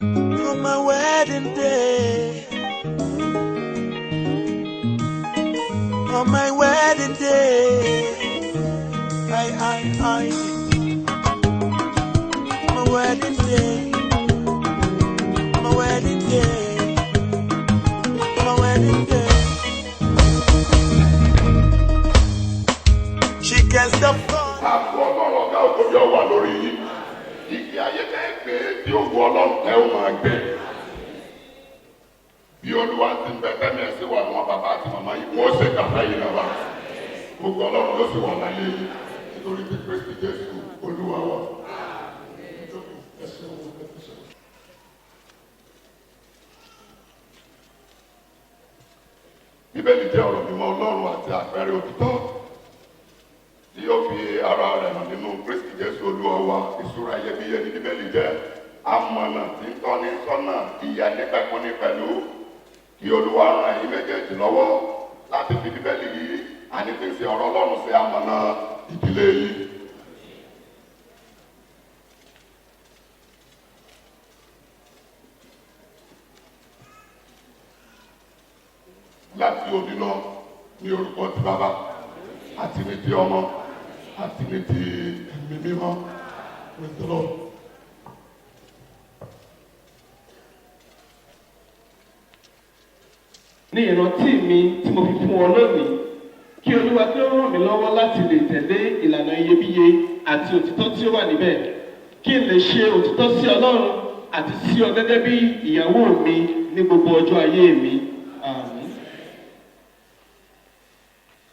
On my wedding day, on my wedding day, my wedding day, my wedding day, my wedding day. She gets the fun. Ìgbé ayé kẹ́gbẹ́ tí ó wọ ọlọ́run tẹ́ ó máa gbé. Bí olúwa ti ń bẹ tẹ́mi ẹ̀sìn wà ní wọn bàbá àti màmá yìí, wọ́n ṣe kàtà yìí náà wá. Gbogbo ọlọ́run ló sì wà láyé yìí nítorí tí Kristi Jésù olúwa wa. Bíbélì jẹ́ ọ̀rọ̀ mímọ́ ọlọ́run àti àpẹẹrẹ òtítọ́ tí yóò fi ara rẹ̀ hàn nínú Kristi Jésù olúwa wa. Ìṣúra iyebíye ní Bíbélì jẹ́ amọ̀nà tí ń tọ́ni sọ́nà ìyà nípẹ̀kúnni pẹ̀lú kí olúwa ran ẹ̀yin méjèèjì lọ́wọ́ láti fi Bíbélì yìí àní tí ń ṣe ọ̀rọ̀ ọlọ́run ṣe amọ̀nà ìdílé yìí. Láti òní lọ ní orúkọ ti bàbá àti ní ti ọmọ àti ní ti ẹ̀mí mímọ́. Praise the Lord. Ní ìrántí mi tí mo fi fún ọ lónìí, kí Olúwa kí ó ràn mí lọ́wọ́ láti lè tẹ̀lé ìlànà iyebíye àti òtítọ́ tí ó wà níbẹ̀, kí n lè ṣe òtítọ́ sí Ọlọ́run àti sí ọ gẹ́gẹ́ bí ìyàwó mi ní gbogbo ọjọ́ ayé mi. Àmín.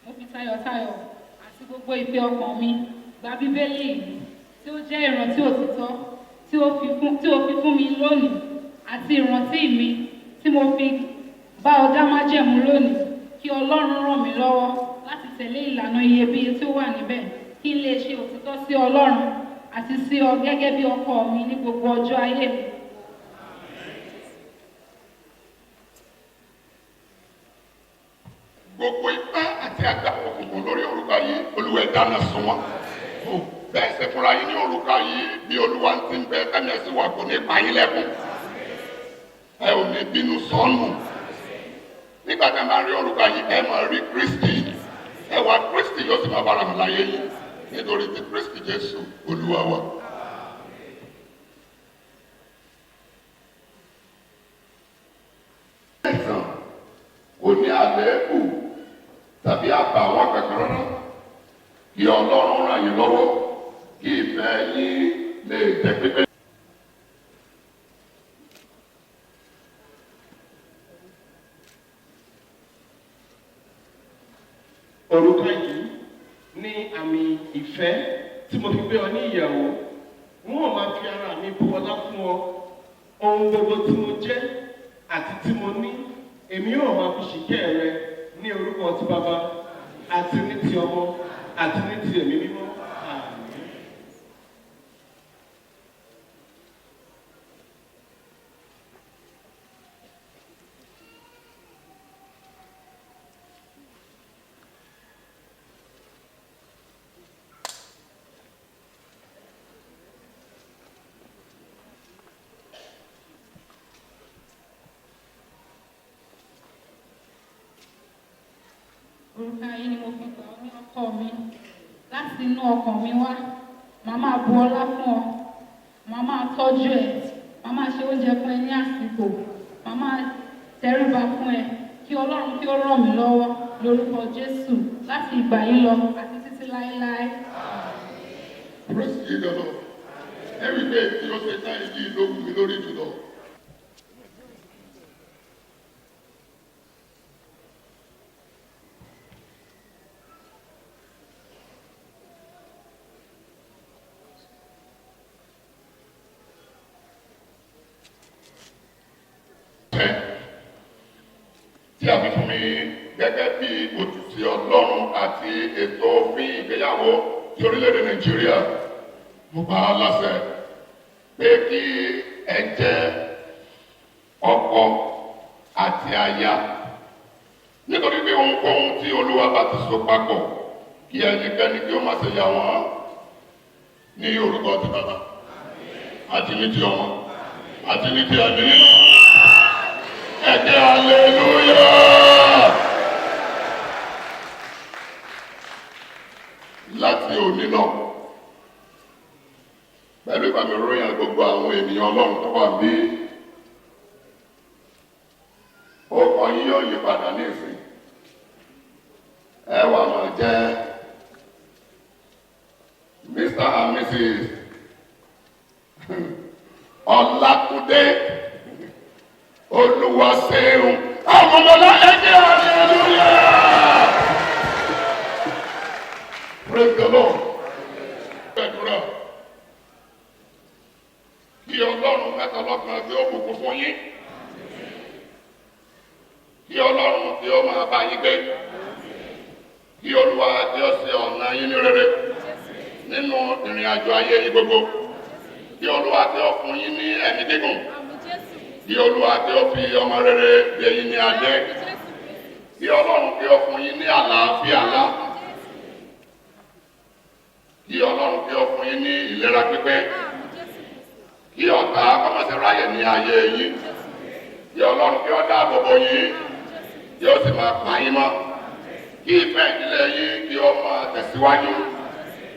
Mo fi tayọ̀tayọ̀ àti gbogbo ìfẹ́ ọkàn mi gba Bíbélì yìí tí ó jẹ́ ìrántí òtítọ́ tí ó fi fún mi lónìí àti ìrántí mi tí mo fi bá ọ dá májẹ̀mú lónìí. Kí Ọlọ́run ràn mí lọ́wọ́ láti tẹ̀lé ìlànà iyebíye tí ó wà níbẹ̀, kí n lè ṣe òtítọ́ sí Ọlọ́run àti sí ọ gẹ́gẹ́ bí ọkọ mi ní gbogbo ọjọ́ ayé mi. Gbogbo ipá àti àgbàpọ̀ òkùnkùn lórí òrùka yìí Olúwa dáná sun wọn. Bẹ́ẹ̀ ṣe fúnra yín ní òrùka yìí bí Olúwa ti ń bẹ tẹ́mi ẹ̀sìn wà kò ní pa yín lẹ́kùn. Ẹ ò ní bínú sọ́nù. Nígbà tí a máa rí òrùka yìí ẹ máa rí Kristi. Ẹ wá Kristi yóò sì máa bára hàn láyé yìí nítorí tí Kristi Jésù olúwa wa. Ẹ̀sán kò ní àléébù tàbí àbàwọ́n kankan rárá. Kí Ọlọ́run ràn yín lọ́wọ́ kí ìfẹ́ yín lè jẹ́ pípé. Òrùka yìí ní àmì ìfẹ́ tí mo fi gbé ọ ní ìyàwó. Wọ́n ò máa fi ara mi bu ọlá fún ọ. Ohun gbogbo tí mo jẹ́ àti tí mo ní, èmi yóò máa fi ṣìkẹ́ rẹ ní orúkọ ti bàbá àti ní ti ọmọ àti ní ti ẹ̀mí mímọ́. Àmín. Òrùka yìí ni mo fi gbà ọ́ ní ọkọ mi láti inú ọkàn mi wá. Màá máa bu ọlá fún ọ, màá máa tọ́jú ẹ, màá máa ṣe oúnjẹ fún ẹ ní àsìkò, màá máa tẹríba fún ẹ. Kí Ọlọ́run kí ó ràn mí lọ́wọ́ lórúkọ Jésù láti ìgbà yìí lọ àti títí láéláé. Praise ye the Lord. Every day tí ó ṣe táyì yìí ló wù mí lórí jùlọ. Tí a fi fún mi gẹ́gẹ́ bí ojúṣe Ọlọ́run àti ètò òfin ìgbéyàwó ti orílẹ̀-èdè Nàìjíríà. Mo bá a láṣẹ pé kí ẹ jẹ́ ọkọ àti aya. Nítorí pé ohunkóhun tí Olúwa bá ti so papọ̀ kí ẹnikẹ́ni kí ó má ṣe yà wọ́n ní orúkọ ti bàbá àti ní ti ọmọ àti ní ti ẹ̀mí mímọ́. Ẹ ké hallelujah. Láti òní náà, pẹ̀lú ìbámi ròyìn gbogbo àwọn ènìyàn Ọlọ́run tó wà bí ó kàn yín yóò yí padà ní ìsìn. Ẹ wà máa jẹ́ Mr. and Mrs. Ọlákúndé Olúwaṣeun. Àwọn ọmọlá ẹgbẹ́ hallelujah. Praise the Lord. Gbẹ̀dúrà kí Ọlọ́run mẹ́ta lọ́kan tí ó bùkún fún yín. Kí Ọlọ́run tí ó máa bá yín gbé. Kí Olúwa tí ó ṣe ọ̀nà yín ní rere nínú ìrìn àjò ayé yín gbogbo. Kí Olúwa tí ó fún yín ní ẹ̀mí gígùn. Kí Olúwa tí ó fi ọmọ rere gbé yín ní adé. Kí Ọlọ́run tí ó fún yín ní àlàáfíà ńlá. Kí Ọlọ́run tí ó fún yín ní ìlera pípé. Kí ọ̀tá kọ́mọ̀sí ráyè ní ayé yín. Kí Ọlọ́run kí ó dáàbò bò yín. Kí ó sì máa pa yín mọ́. Kí ìfẹ́ ìdílé yín kí ó máa tẹ̀síwájú.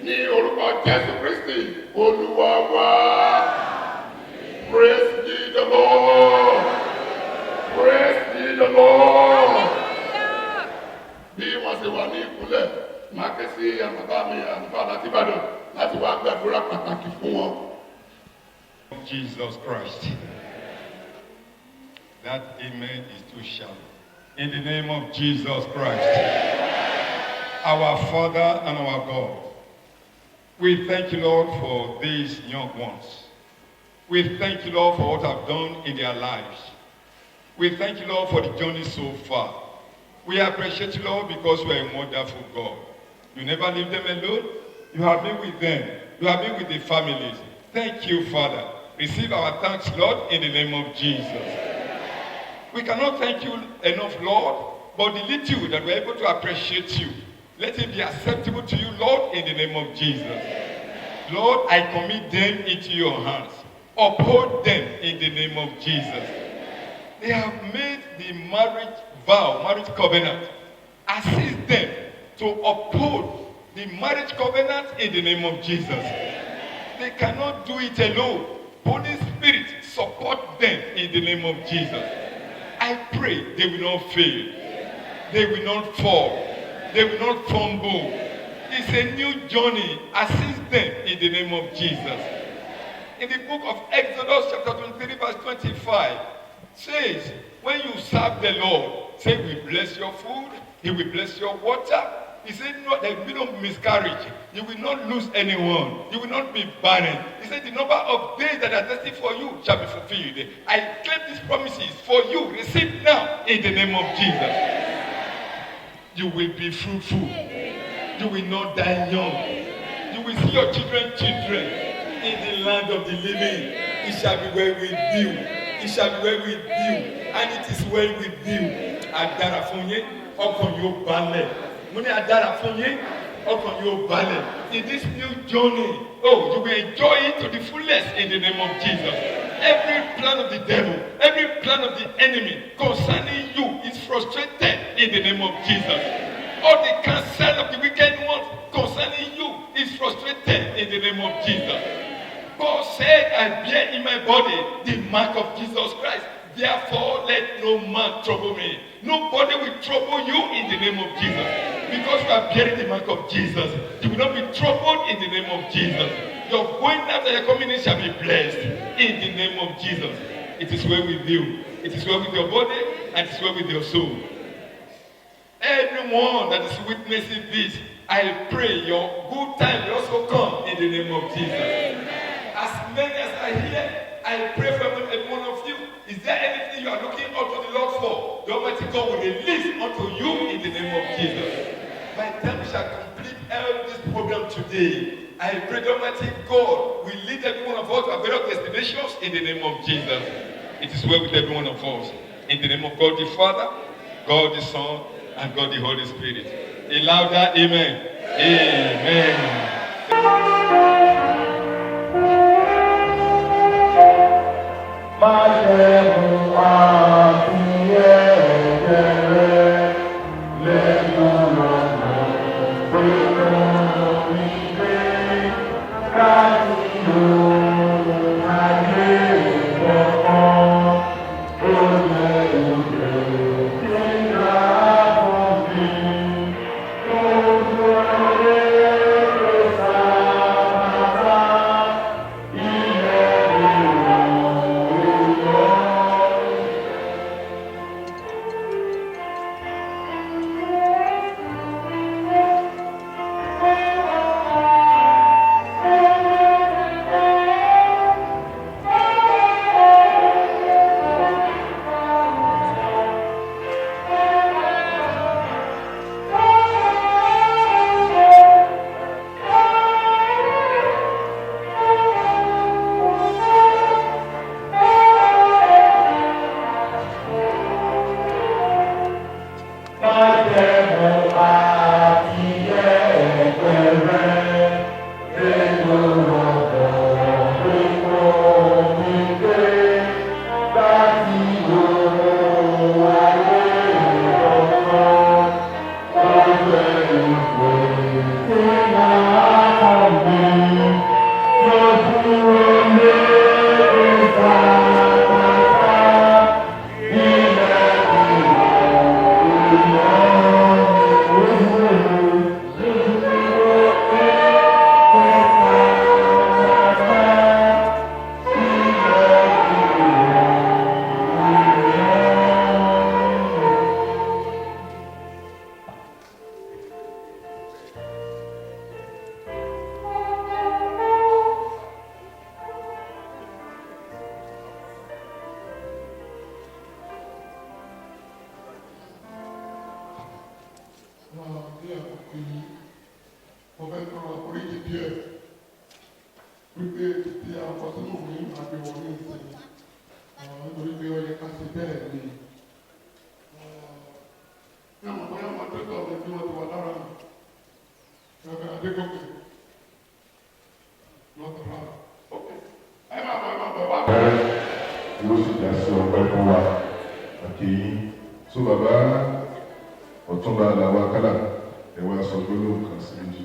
Ní orúkọ Jésù Kristi Olúwa wa. Praise ye the Lord. Praise ye the Lord. Bí wọ́n ṣe wà ní ìkúnlẹ̀, máa ké sí àmàbá mi àlùfáà láti Ìbàdàn láti wá gbàdúrà pàtàkì fún wọn. Jesus Christ. That amen is too shallow. In the name of Jesus Christ, our Father and our God, we thank you, Lord, for these young ones. We thank you, Lord, for what I've done in their lives. We thank you, Lord, for the journey so far. We appreciate you, Lord, because you are a wonderful God. You never leave them alone. You have been with them. You have been with the families. Thank you, Father. Receive our thanks, Lord, in the name of Jesus. We cannot thank you enough, Lord, but the little that we're able to appreciate you, let it be acceptable to you, Lord, in the name of Jesus. Lord, I commit them into your hands. Uphold them in the name of Jesus. They have made the marriage vow, marriage covenant. Assist them to uphold the marriage covenant in the name of Jesus. They cannot do it alone. Holy Spirit, support them in the name of Jesus. I pray they will not fail. They will not fall. They will not fumble. It's a new journey. Assist them in the name of Jesus. In the book of Exodus chapter 23 verse 25 says, when you serve the Lord, say we bless your food, he will bless your water. He said, no, there will be no miscarriage. You will not lose anyone. You will not be barren. He said, the number of days that are destined for you shall be fulfilled. I claim these promises for you. Receive now in the name of Jesus. You will be fruitful. You will not die young. You will see your children in the land of the living. It shall be well with you. It shall be well with you. And it is well with you. Adara funye, ọkàn yóò balẹ̀. Money adara funye, ọkàn yóò balẹ̀. In this new journey, you will enjoy it to the fullest in the name of Jesus. Every plan of the devil, every plan of the enemy concerning you is frustrated in the name of Jesus. All the counsel of the wicked ones concerning you is frustrated in the name of Jesus. God said, I bear in my body the mark of Jesus Christ. Therefore, let no man trouble me. Nobody will trouble you in the name of Jesus. Because you are bearing the mark of Jesus, you will not be troubled in the name of Jesus. Your going out and your coming in shall be blessed in the name of Jesus. It is well with you. It is well with your body and it is well with your soul. Everyone that is witnessing this, I pray your good time will also come in the name of Jesus. Amen. As many as are here, I pray for every one of you. Is there anything you are looking unto the Lord for? The Almighty God will release unto you in the name of Jesus. By the time we shall complete this program today, I pray the Almighty God will lead every one of us to various destinations in the name of Jesus. It is well with every one of us. In the name of God the Father, God the Son, and God the Holy Spirit. A louder amen. Amen. Yóò sì dá sí ọpẹ́ fún wa àti tó bàbá Ọ̀túnba Àlàó Àkàlà ẹ̀wọ̀n aṣọ gbólóhùn kan sí méjì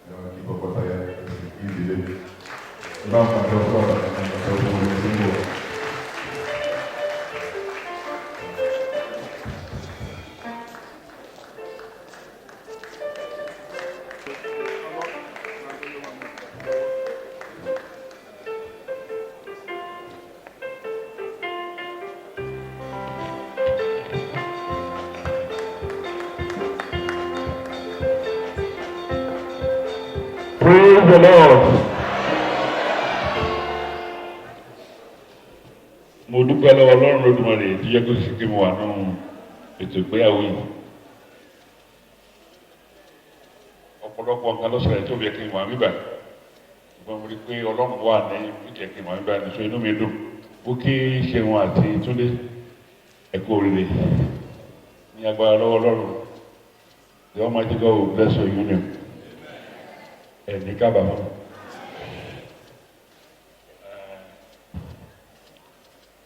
ẹ̀wọ̀n kí tọkọtaya ẹ̀sìn kí ìdílé bá ń pàdé ọkọ bàbá àti ọkọ ọmọ ẹ̀sìn bọ̀. Praise the Lord. Mo dúpẹ́ lọ́wọ́ Ọlọ́run Olódùmarè tó jẹ́ kó sì kí mo wà nínú ètò ìgbéyàwó yìí. Ọ̀pọ̀lọpọ̀ nǹkan ló ṣẹlẹ̀ tó yẹ kí n wà níbà. Ṣùgbọ́n mo rí pé Ọlọ́run wà ní ìjẹ́ kí n wà níbà níṣó inú mi dùn. Ó kí Ṣeun àti Túndé ẹ̀kú oríire. Ní agbára lọ́wọ́ Ọlọ́run. The Almighty God will bless your union. Ẹni kábàámọ̀.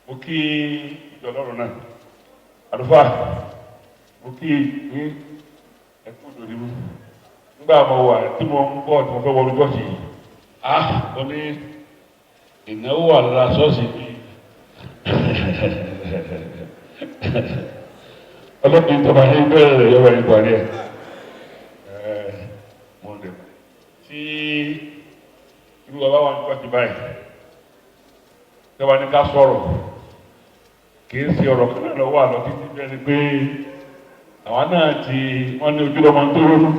Mo kí ìjọ Ọlọ́run náà. Àlùfáà, mo kí ní ẹkú ìdòdì mú. Nígbà mo wà tí mo ń bọ̀ tí mo fẹ́ wọlé ṣọ́ọ̀ṣì yìí. Mo ní ìnáwó wà lára ṣọ́ọ̀ṣì bí. Ọlọ́dún tó máa ń bẹ̀rẹ̀ rẹ̀ yọ̀wọ̀ ẹ̀yìn parí ẹ̀. Tí irú ọba wa nípa ti báyìí tí wọ́n ní ká sọ̀rọ̀ kìí ṣe ọ̀rọ̀ kan náà lọ́wọ́ àlọ́ títí bẹ́ẹ̀ ni pé àwọn náà ti wọ́n ní ojúlọ́mọ tó ronú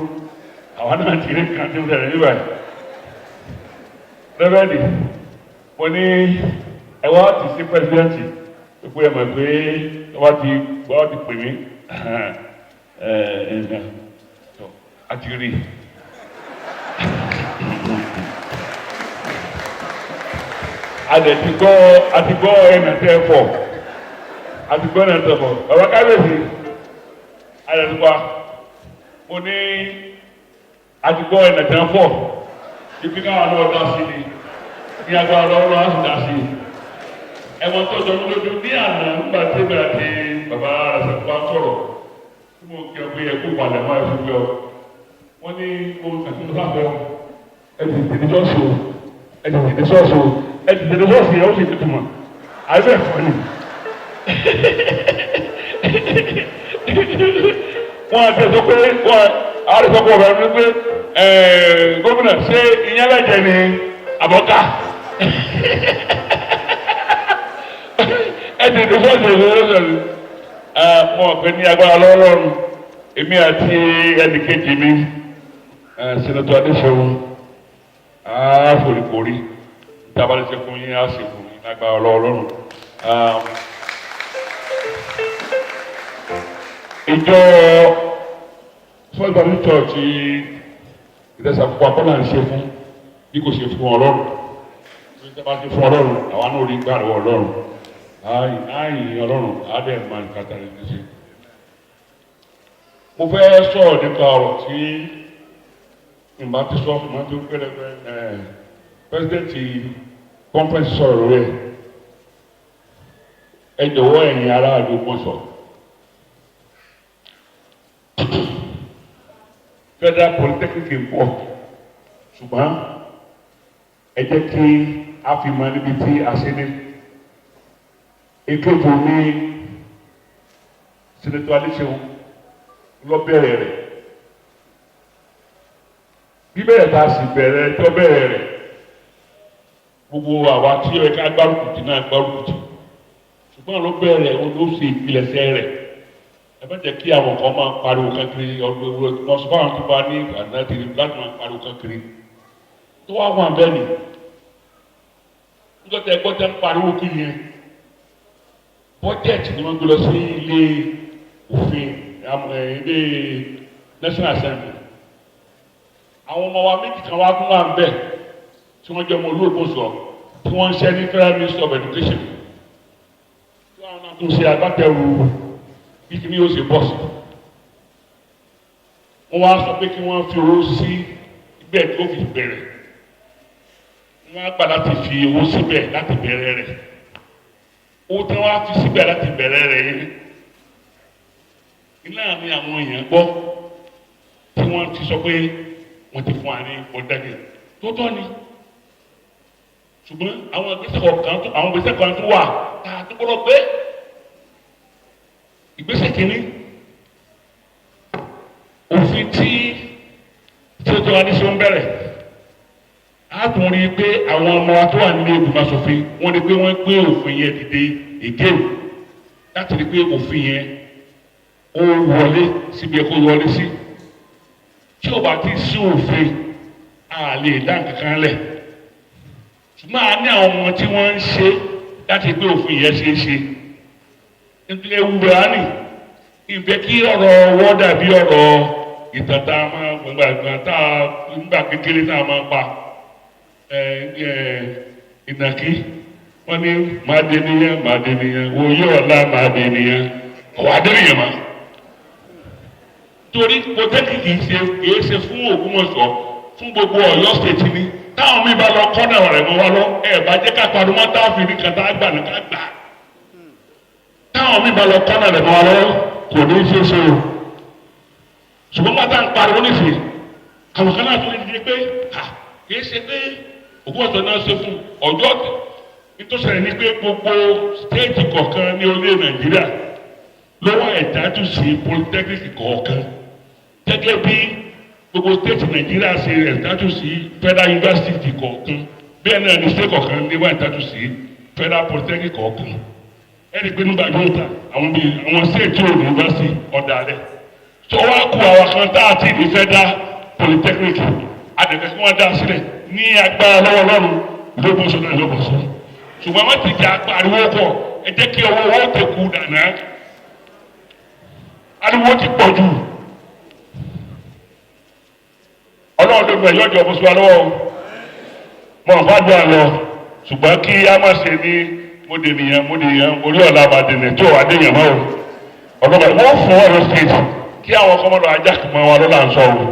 àwọn náà ti rí kan tí ó tẹ̀lé níbà yìí. Rẹ́bẹ̀dì mo ní ẹwà ti sí pẹ́sidẹ́ǹtì pé ẹ mọ̀ pé wọ́n ti pè mí àti rí àtìgbọ́ ẹ̀nàtẹ́fọ̀ ọ̀rọ̀ kábíyèsí àdẹ̀tìgbọ́ mo ní àtìgbọ́ ẹ̀nàtẹ́fọ̀ ibi káwọn náà dá sí ni ní agbára lọ́wọ́ láti dá sí ẹ̀wọ̀n tó jọ mí lójú ní àná nígbà tí èmi àti bàbá àṣàkóbá sọ̀rọ̀ tí mo kí ọ pé ẹkú palẹ̀ mọ́ ẹ̀fọ́ gbé ọ wọ́n ní mo àti mo sábẹ́ ẹ ti tètè sọ́ọ̀sì o ẹ ti tètè sọ́ọ̀sì o ẹ ti tètè sọ́ọ̀sì yẹn ó sì tuntun mọ̀ àbẹ̀ ẹ̀fọ́ ni. wọ́n àti ẹ̀sọ́ pé wọ́n àwọn ẹ̀sọ́ pé ọ̀rọ̀ mi pé gómìnà ṣé ìyẹn lẹ́jẹ̀ ni àbọ̀ká ẹ tètè sọ́ọ̀sì ìrọ̀lẹ́sọ̀rọ̀ mo ọ̀pẹ ní agbára lọ́rùn èmi àti ẹnìkejì mi Senator Adéṣẹ́wọ̀n àforíkorí tábàlẹ́sẹ̀ fún yín á sì fún yín lágbára lọ́rùn. ìjọ First Baptist Church ìdẹ́sàkókò akọ́nà ń ṣe fún bí kò ṣe fún Ọlọ́run bí kò bá ṣe fún Ọlọ́run àwa náà rí gbà lọ́wọ́ Ọlọ́run ààyè Ọlọ́run àádẹ́ máa ń kàtà rẹ̀ ní ṣe. mo fẹ́ sọ̀rọ̀ nípa ọ̀rọ̀ tí ìgbà tí sọ fún mi tó pẹ́lẹ́pẹ́ pẹ́sidẹ́ntì conference sọ̀rọ̀ rẹ̀ ẹ jọ̀wọ́ ẹ̀yin aráàlú mọ̀sọ̀. Federal Polytechnic ń pọ̀ ṣùgbọ́n ẹ jẹ́ kí a fi mọ níbi tí a ṣe ní. Èkejì ní Senator Adéṣẹ́wọ̀n lọ bẹ̀rẹ̀ rẹ̀ bíbẹ̀rẹ̀ tá a sì bẹ̀rẹ̀ tó bẹ̀rẹ̀ rẹ̀ gbogbo àwa tí ó yẹ ká gbárùkùtì náà gbárùkùtì ṣùgbọ́n ló bẹ̀rẹ̀ ló ṣe ìpilẹ̀ṣẹ̀ rẹ̀ ẹ bá jẹ́ kí àwọn kan máa pariwo kankiri ọdún lọ sọ fáwọn tó bá ní ìgbàna tìrì láti máa pariwo kankiri tó wá wà bẹ́ẹ̀ ni nígbà tí ẹ gbọ́ tẹ́ ń pariwo kiri yẹn bọ́jẹ̀tì ni wọ́n gbé lọ sí ilé òfin ilé National Assembly àwọn ọmọ wa méjì kan wá tún wà ń bẹ̀ tí wọ́n jẹ́ ọmọ olóògbé sọ tí wọ́n ń ṣe ní Federal Ministry of Education tí wọ́n náà tún ṣe agbátẹrù bí kí ni yóò ṣe bọ́ sí wọ́n wá sọ pé kí wọ́n fi owó sí ibẹ̀ tí ó fi bẹ̀rẹ̀ wọ́n á gbà láti fi owó síbẹ̀ láti bẹ̀rẹ̀ rẹ̀ owó tí wọ́n á fi síbẹ̀ láti bẹ̀rẹ̀ rẹ̀ yẹn iná ni àwọn èèyàn gbọ́ tí wọ́n ti sọ pé wọ́n ti fún wa ní ọ̀dẹ́gẹ̀ tó tọ́ ni ṣùgbọ́n àwọn ìgbésẹ̀ kan tó wà tá a tó gbọ́dọ̀ pé ìgbésẹ̀ kìíní òfin tí Senator Adéṣẹ́wọ̀n bẹ̀rẹ̀ á tún rí i pé àwọn ọmọ wa tó wà nílé ìgbìmọ̀ aṣòfin wọ́n rí i pé wọ́n gbé òfin yẹn dìde again láti rí i pé òfin yẹn ó wọlé síbi ẹ̀kọ́ wọlé sí tí ó bá ti sí òfin a lè dá nǹkan kan lẹ̀ ṣùgbọ́n a ní àwọn ọmọ tí wọ́n ń ṣe láti gbé òfin yẹn ṣe é ṣe nítorí ewúrẹ́ á nì ìfẹ́ kí ọ̀rọ̀ wọ́n dàbí ọ̀rọ̀ ìtàn tá a máa gbàgbà tá a nígbà kékeré tá a máa pa ìnàkí wọ́n ní máa dé nìyẹn òye ọ̀la máa dé nìyẹn ọ̀wá dé nìyẹn mọ́ torí polytechnic kìí ṣe fún Ògbómọ̀ṣọ́ fún gbogbo Ọ̀yọ́ state ni táwọn mi bá lọ kọ́nà rẹ̀ mọ́ wá lọ bá jẹ́ ká parọ́ mọ́ táwọn fi ní kan tá a gbà ní ká gbà táwọn mi bá lọ kọ́nà rẹ̀ mọ́ wá lọ kò ní í ṣe é ṣe o ṣùgbọ́n bàtà ń pariwo nísìnyí àwọn kan náà tó lè di pé kìí ṣe pé Ògbómọ̀ṣọ́ náà ṣe fún Ọ̀yọ́ nítorí ṣẹlẹ̀ ní pé gbogbo state kọ̀ọ̀kan ní orílẹ̀ Nàìjíríà lọ́wọ́ ẹ̀dájú sí polytechnic kọ̀ọ̀kan gẹ́gẹ́ bí gbogbo state Nàìjíríà ṣe ẹ̀dájú sí federal university kọ̀ọ̀kan bẹ́ẹ̀ náà ní state kọ̀ọ̀kan ní wọ́n ẹ̀dájú sí federal polytechnic kọ̀ọ̀kan ẹ̀rí pé nígbà yóò ta àwọn state yóò ní university ọ̀dà rẹ̀ tó wá kú àwọn kan tá àti ní federal polytechnic àdẹ̀fẹ́ kí wọ́n dá sílẹ̀ ní agbára lọ́wọ́ lọ́rùn lóbọ̀sọ̀ náà lóbọ̀sọ̀ ṣùgbọ́n wọ́n ti jà pariwo pọ̀ ẹ jẹ́ kí ọwọ́ wọn tẹ̀ kú dànù ariwo ti pọ̀ jù ọlọ́run ló gbẹ yọjọ bó sọ lọ́wọ́ mọ̀ nǹkan dùn àlọ́ ṣùgbọ́n kí a má ṣe ní mọ́dènìyàn orí ọ̀la àbàdìnì tó àdéhùn mọ́ o ọlọ́run wọ́n fún ọ̀rọ̀ state kí àwọn kọ́mọ́dọ̀ ajá kìmọ̀ wọn lọ́la ń sọ o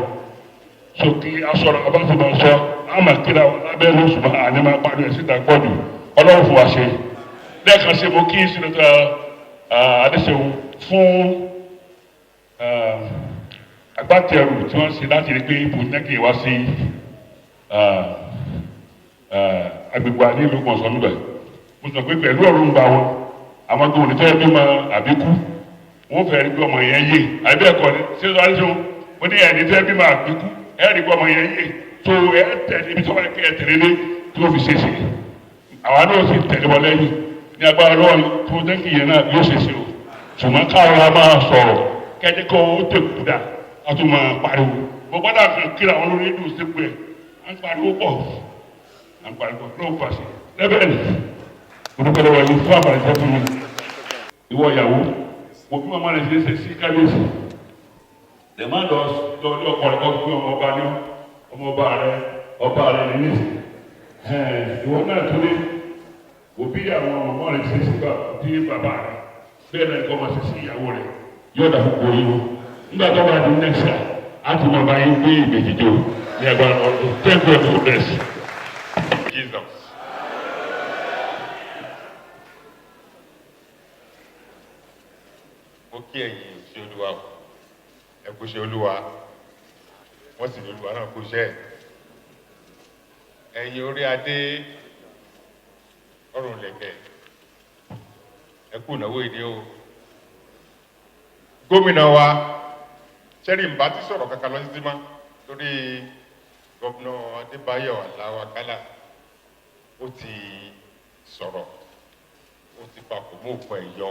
so kí asọ̀rọ̀ abáfẹ́ máa sọ àmà kíra wọn lábẹ́ ló ṣùgbọ́n àní máa parí ẹ̀ síta pọ̀ jù ọlọ́run fún wa ṣe lẹ́ẹ̀kan ṣe mo kí Senator Adéṣeun fún agbátẹrù tí wọ́n ṣe láti rí pé polytechnic wá sí agbègbè nílùú Mọ̀sán níbẹ̀. Mo sọ pé pẹ̀lú ọ̀rọ̀ ń gba wọn àwọn tó ní fẹ́ẹ́ bímọ àbíkú wọ́n fẹ́ẹ́ rí pé ọmọ yẹn yé àbí ẹ̀kọ́ ni Senator Adéṣeun ó ní ẹni fẹ́ẹ́ bímọ àbíkú ẹ̀ rí pé ọmọ yẹn yé tó ẹ̀ tẹ̀lé ibi tó wà kẹ́ ẹ̀ tẹ̀lé lé tí wọ́n fi ṣe ṣe àwọn náà sì tẹ̀lé wọn lẹ́yìn ní agbára lọ́wọ́ tó dẹ́kì yẹn náà yóò ṣe ṣe o ṣùgbọ́n káwọn a máa sọ̀rọ̀ kẹ́jẹ́ kó o tẹ̀ kúdà a tún máa pariwo gbogbo àdá kan kíra àwọn olórí ìlú sí pé à ń pariwo pọ̀ ló fà sí lẹ́bẹ̀rẹ̀ olùkọ́ lọ́wọ́ yìí fún àbàlẹ̀jẹ́ fún mi ìwọ ìyàwó mo bí màmá rẹ̀ ṣe sí kábíyèsí lè má lọ ní ọkọ rẹ̀ kọ́ fún ọba rẹ̀ ní nísìnyí ìwọ náà tó lé òbí àwọn ọmọ rẹ̀ ṣe sí bàbá rẹ̀ bẹ́ẹ̀ náà nǹkan máa ṣe sí ìyàwó rẹ̀ yóò dà fún gbòòrò yìí nígbà tó bá di next year á ti máa bá yín gbé ìbejì jò ní agbára ọdún thank God for bless Jesus. Mo kí ẹ̀yin ṣe olúwa ẹ kú ṣe olúwa wọ́n sì ní olúwa náà kú iṣẹ́ ẹ̀yin orí adé ọrùn lẹ̀kẹ̀ ẹ kú ìnáwó ìdí o gómìnà wa sẹ́rí ń bá ti sọ̀rọ̀ kankan lọ sí mọ́ lórí gómìnà Adébáyọ̀ Aláwọ̀ Àkàlà ó ti sọ̀rọ̀ ó ti papò mọ́ òkun ẹ̀ yọ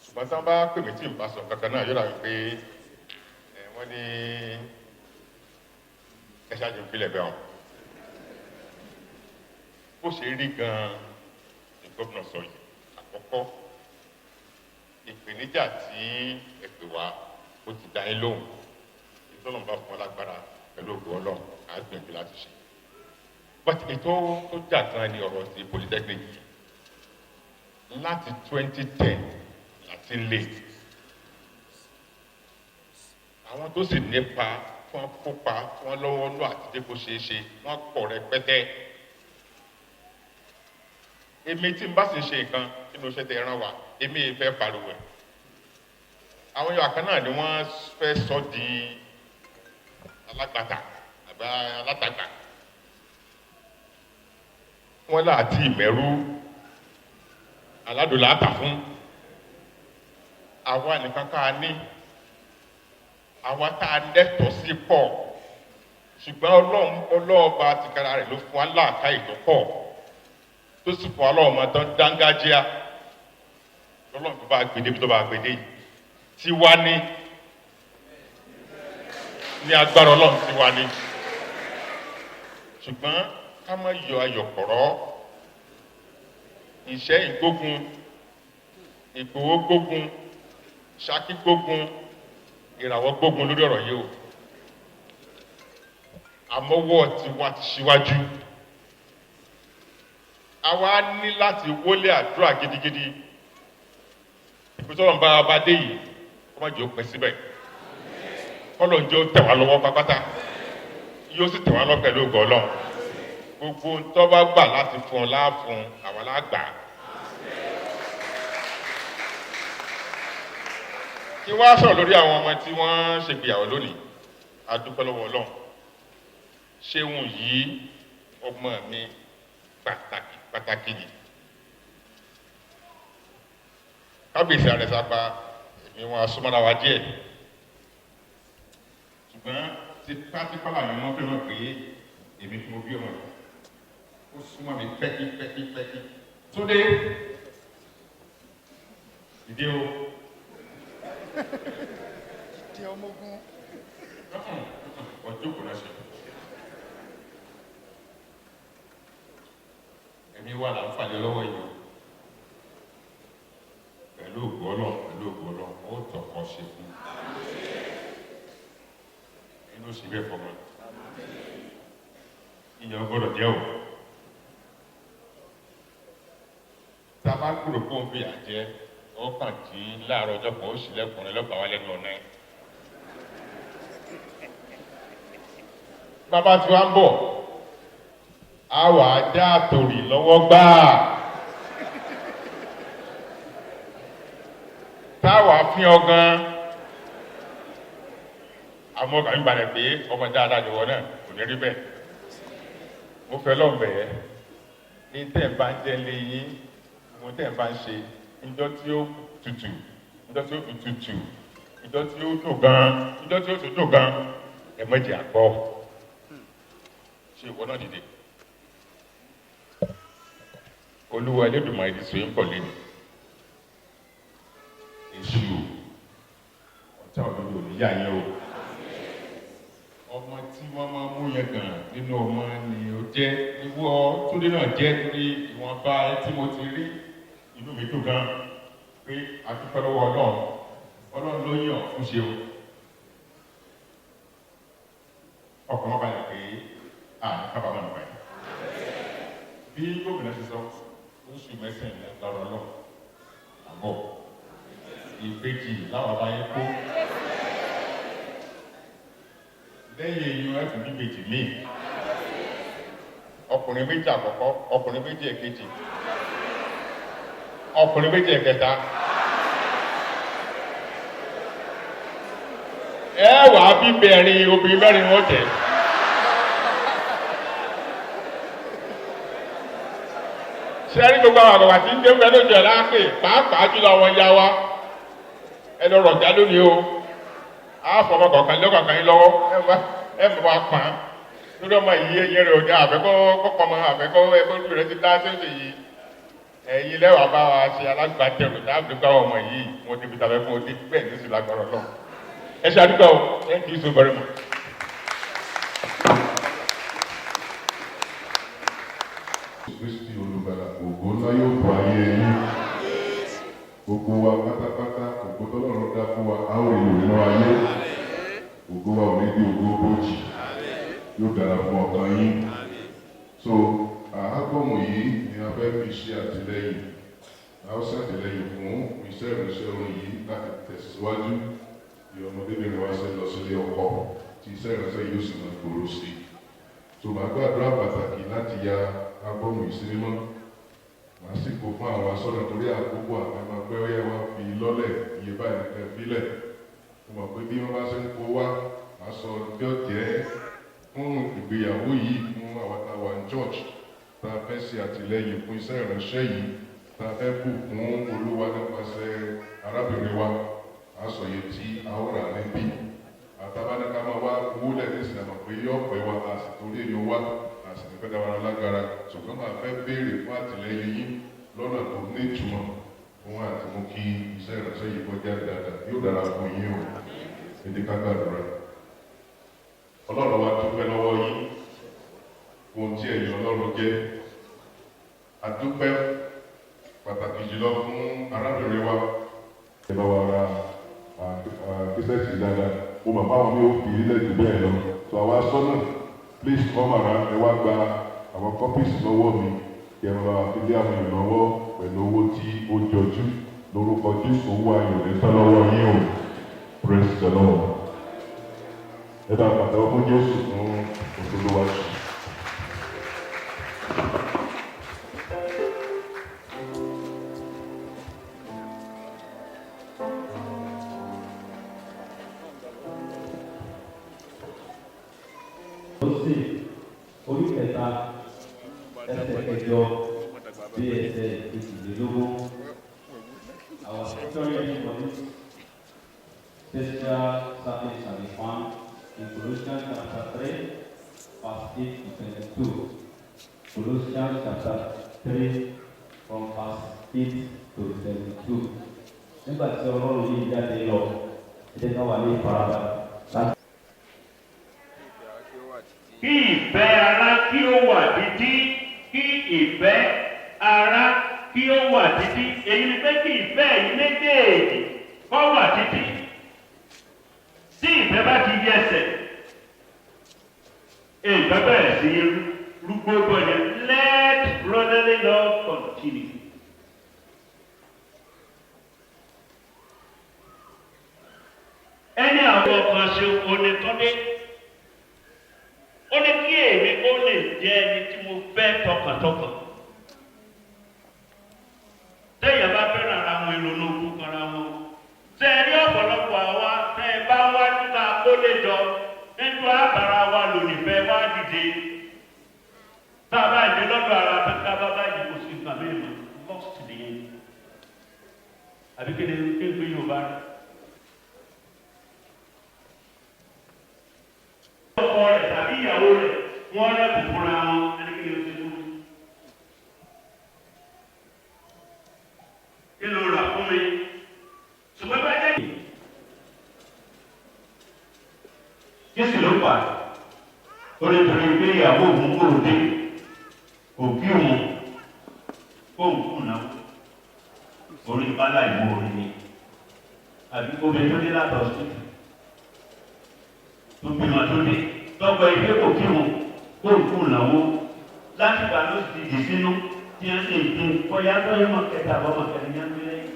ṣùgbọ́n tí wọ́n bá pè mí tí ń bá sọ kankan náà yóò dàbí pé wọ́n ní ẹ̀ṣáájú ìpínlẹ̀ bẹ́ẹ̀ wọn bó ṣe rí gan-an ní gómìnà sọ yìí àkọ́kọ́ ìpèníjà tí ẹ pè wá ó ti dá yín lóhùn ìtọ́nà bá fún ọ lágbára pẹ̀lú ògùn Ọlọ́run á gbìyànjú láti ṣe but ètò tó jà gan ni ọ̀rọ̀ sí polytechnic láti 2010 láti lè àwọn tó sì nípa tí wọ́n kópa tí wọ́n lọ́wọ́ lọ́ àti dé bó ṣeé ṣe wọ́n pọ̀ rẹpẹtẹ èmi tí n bá sì ṣe nǹkan nínú iṣẹ́ tẹ ẹran wa èmi fẹ́ pariwo ẹ̀ àwọn yòókà náà ni wọ́n fẹ́ sọ di alágbàtà àbá alátagbà wọ́n là àti ìmẹ̀rú aládùn láàtà fún àwa nìkan ká ní àwa tá a lẹ́tọ̀ọ́ sí pọ̀ ṣùgbọ́n ọlọ́ọ̀ba tìkára rẹ̀ ló fún wa láàká ìdọ́pọ̀ tó sì fún ọlọ́ọ̀mọ tán dángájíá lọ́lọ́run tó bá gbèdé bí tó bá gbèdé yìí tí wá ní agbára ọlọ́run tí wá ní ṣùgbọ́n ká má yọ ayọ̀pọ̀rọ̀ ìṣẹ́ ìgbógun Ìgbòho gbógun Ṣakí gbógun ìràwọ̀ gbógun lórí ọ̀rọ̀ yìí o àmọ́wọ́ tí wá ti ṣíwájú àwa ní láti wọlé àdúrà gidigidi ìpínlẹ̀ ọ̀nà bá dé yìí kó má jẹ́ òpin síbẹ̀ kọ́lọ̀ ń jẹ́ ó tẹ̀ wá lọ́wọ́ pápátá yóò sì tẹ̀ wá lọ́ pẹ̀lú ògo Ọlọ́run gbogbo tó bá gbà láti fún ọ láàfún àwọn alágbà kí wọ́n á sọ̀rọ̀ lórí àwọn ọmọ tí wọ́n ṣègbéyàwó lónìí a dúpẹ́ lọ́wọ́ Ọlọ́run ṣéun yìí ọmọ mi pàtàkì ni kábíyèsí ààrẹ sápá èmi wọn asúmọ́ra wa díẹ̀ ṣùgbọ́n tipátipá làwọn ọmọ fẹ́ràn pé èmi fún obi ọmọ yìí ó súnmọ́ mi pẹ́kí Túndé ìdí o ti ọmọ ogun ọjọ́ kò náà ṣe ẹ̀mí wà là ń falẹ̀ lọ́wọ́ yìí pẹ̀lú ògbó Ọlọ́run ó tọkọ ṣe fún inú sì bẹ́ẹ̀ fọmọ ìyẹn gbọ́dọ̀ jẹ́ o tá a bá kúrò kó ń fi àjẹ́ ó kàn tí láàárọ̀ ọjọ́ kan ó sì lẹ́kùnrin lọ́pàá wá lẹ́nu ọ̀nà ẹ̀. bàbá tí wàá ń bọ̀ á wà á já àtòrì lọ́wọ́ gbáà fín ọ gan àmọ́ ọkàn mi balẹ̀ pé ọmọ dáadáa jọ̀wọ́ náà kò ní rí bẹ́ẹ̀ mo fẹ́ lọ́ọ̀ bẹ̀ẹ́ ní tẹ̀ ń bá ń jẹ́ lé yín mo tẹ̀ ń bá ń ṣe ìjọ tí ó tutù ìjọ tí ó fi tutù ìjọ tí ó dùn gan ìjọ tí ó tún dùn gan ẹ mọ̀jẹ̀ àgbọ̀ ṣe ìwọ náà dìde olúwa ẹlẹ́dùnmọ̀ ẹ̀dí sọ yín pọ̀ lẹ́nu èṣù ọ̀tá òdodo níyà yẹn o ọmọ tí wọ́n máa mú yẹn gan nínú ọmọ ni ó jẹ́ ìwọ túndé náà jẹ́ torí ìwọ̀nba tí mo ti rí inú mi dùn gan pé àdúpẹ́ lọ́wọ́ ọlọ́run ló yàn fún ṣe o ọkàn ọba yà pé àní kábàámọ̀ nípa ẹ̀ bí gómìnà ti sọ oṣù mẹ́sàn-án lọ́rọ̀ lọ àbọ̀ ìbejì láwọn abáyé kó lẹ́yìn èèyàn ẹ̀fún ìbejì míì ọkùnrin méjì àkọ́kọ́ ọkùnrin méjì ẹ̀kejì ọkùnrin méjì ẹ̀kẹta ẹ wàá bí bẹ̀rin obìnrin mẹ́rin wọ́n jẹ́ sẹ́rí gbogbo àwọn àgbàgbà tí ń dé fẹ́ lójú ẹ̀ láàpè pàápàá jùlọ àwọn ìyá wa ẹ lọ rọ̀jà lónìí o àfọwọ́ kọ̀ọ̀kan lọ́kọ̀ọ̀kan yín lọ́wọ́ ẹ bọ̀ wá pa á lórí ọmọ yìí ẹ̀yìn rẹ̀ ọ̀dà àfẹ́kọ́ kọ́kọ́ ọmọ àfẹ́kọ́ ẹgbẹ́ ojú rẹ̀ ti dá sẹ́sẹ̀ yìí ẹ̀yin lẹ́wàá bá wa ṣe alágbàtẹ̀rù láàbùdó gbà ọmọ yìí wọn ti fi tàbẹ́ fún ọdẹ bẹ́ẹ̀ ní ìsìlá gbọ́rọ̀ náà ẹ ṣe àdúgbò thank you so very much. Kristi olùgbàlà ògo ńlá yóò bọ̀ ayé yín gbogbo wa pátápátá ògo tọ́lọ́run dá fún wa a ó rí lò nínú ayé ògo wa ò ní bí ògo bójì yóò dára fún ọkàn yín so àágbọ̀mù yìí ni a fẹ́ fi ṣe àtìlẹ́yìn a ó ṣàtìlẹ́yìn fún iṣẹ́ ìrìnsẹ̀ orin yìí láti tẹ̀síwájú bí ọmọdébìnrin wa ṣe lọ sílé ọkọ tí iṣẹ́ ìrìnsẹ̀ yóò sì máa gbòòrò sí i so màá gbàdúrà pàtàkì láti ya agbọ́mù ìsinimọ́ màá sì kó fún àwọn asọ́nà torí àkókò àmọ́ pé ó yẹ wá fi lọ́lẹ̀ iye báyìí nìkan fílẹ̀ mo mọ̀ pé bí wọ́n bá ṣe ń kó wá màá sọ bí ó jẹ́ fún ìgbéyàwó yìí fún àwọn àtàwọn church tá a fẹ́ ṣe àtìlẹ́yìn fún iṣẹ́ ìránṣẹ́ yìí tá a fẹ́ bù fún olúwa nípasẹ̀ arábìnrin wa a sọ yẹ tí a ó rà níbí àtàbáníkà máa wá wúlẹ̀ ní ìsìnkà pé yọ ọ̀pẹ wa a sì torí èyí wá a sì ní fẹ́ dáwọ́ra lágbára ṣùgbọ́n máa fẹ́ béèrè fún àtìlẹ́yìn yín lọ́nà tó ní ìtumọ̀ fún àti mú kí iṣẹ́ ìránṣẹ́ yìí kọjá dáadáa yóò dára fún yín o èdè ká gbàdúrà ọlọ́run wa dúpẹ́ lọ́wọ́ yín ohun tí ẹ̀yin ọlọ́run jẹ́ adúpẹ́ pàtàkì jùlọ fún arábìnrin wa ẹ bá wa ra kíṣẹ́ẹ̀tì dáadáa mo mọ̀ báwọn mi ò fi ilé jù bẹ́ẹ̀ lọ so àwa sọ́nà please come around ẹ wá gba àwọn copies lọ́wọ́ mi kí ẹ máa fi lé àwọn èèyàn lọ́wọ́ pẹ̀lú owó tí ó jọjú lórúkọ Jésù owó ayọ̀ nípa lọ́wọ́ yín o praise the Lord ẹ bá pàtàkì fún Jésù fún òṣèlúwa jù. Orí kẹta ẹsẹ̀ kẹjọ bí ẹsẹ̀ ìdílélógún. Our scripture for this special service shall be found in Colossians chapter 3, verse 8 to 22. Colossians chapter 3 from verse 8 to 22. Nígbà tí ọlọ́run yìí jáde lọ, ẹ̀jẹ̀ ká wà ní ìfarabà láti. Kí ìfẹ́ ara kí ó wà títí, kí ìfẹ́ ara kí ó wà títí, èyí ni pé kí ìfẹ́ yìí méjèèjì kó wà títí. Tí ìfẹ́ bá ti yẹsẹ̀, ìfẹ́ bẹ̀rẹ̀ sí rúgbógbó yẹn, let brotherly love continue. Ẹni àwọn ọkàn ṣe onítọ́dé. Ó ní kí èmi ó lè jẹ́ ẹni tí mo fẹ́ tọkàntọkàn. Téèyàn bá fẹ́ràn ara wọn ìrònú òkú kanra wọn. Tẹ́ wa lò nífẹ̀ẹ́ wá dìde tá a bá dé lọ́dọ̀ ara tá a bá báyìí kò sí nǹkan mìíràn lost nìyẹn àbí kéde kéde Yorùbá rẹ̀. ọkọ rẹ̀ tàbí ìyàwó rẹ̀ wọ́n rẹ̀ kò fúnra wọn ẹnikẹ́ni ó ti kú. kí ló rà fún mi? ṣùgbọ́n bá jẹ́ Jésù ló pa onítorí pé ìyàwó òun kò dé òbí òun kóun kùnà orí bálá ìmọ̀ orí ni àbí obìnrin tó dé látọ̀ sí tó bímọ tó dé tọ́gbọ̀ ìgbé kò kí wọn kóun kùnà wọn láti gbà ló ti dì sínú tí wọ́n sì ń tún kọ́yá tó yẹ mọ̀ kẹta bọ́ mọ̀ kẹrin yẹn gbé lẹ́yìn.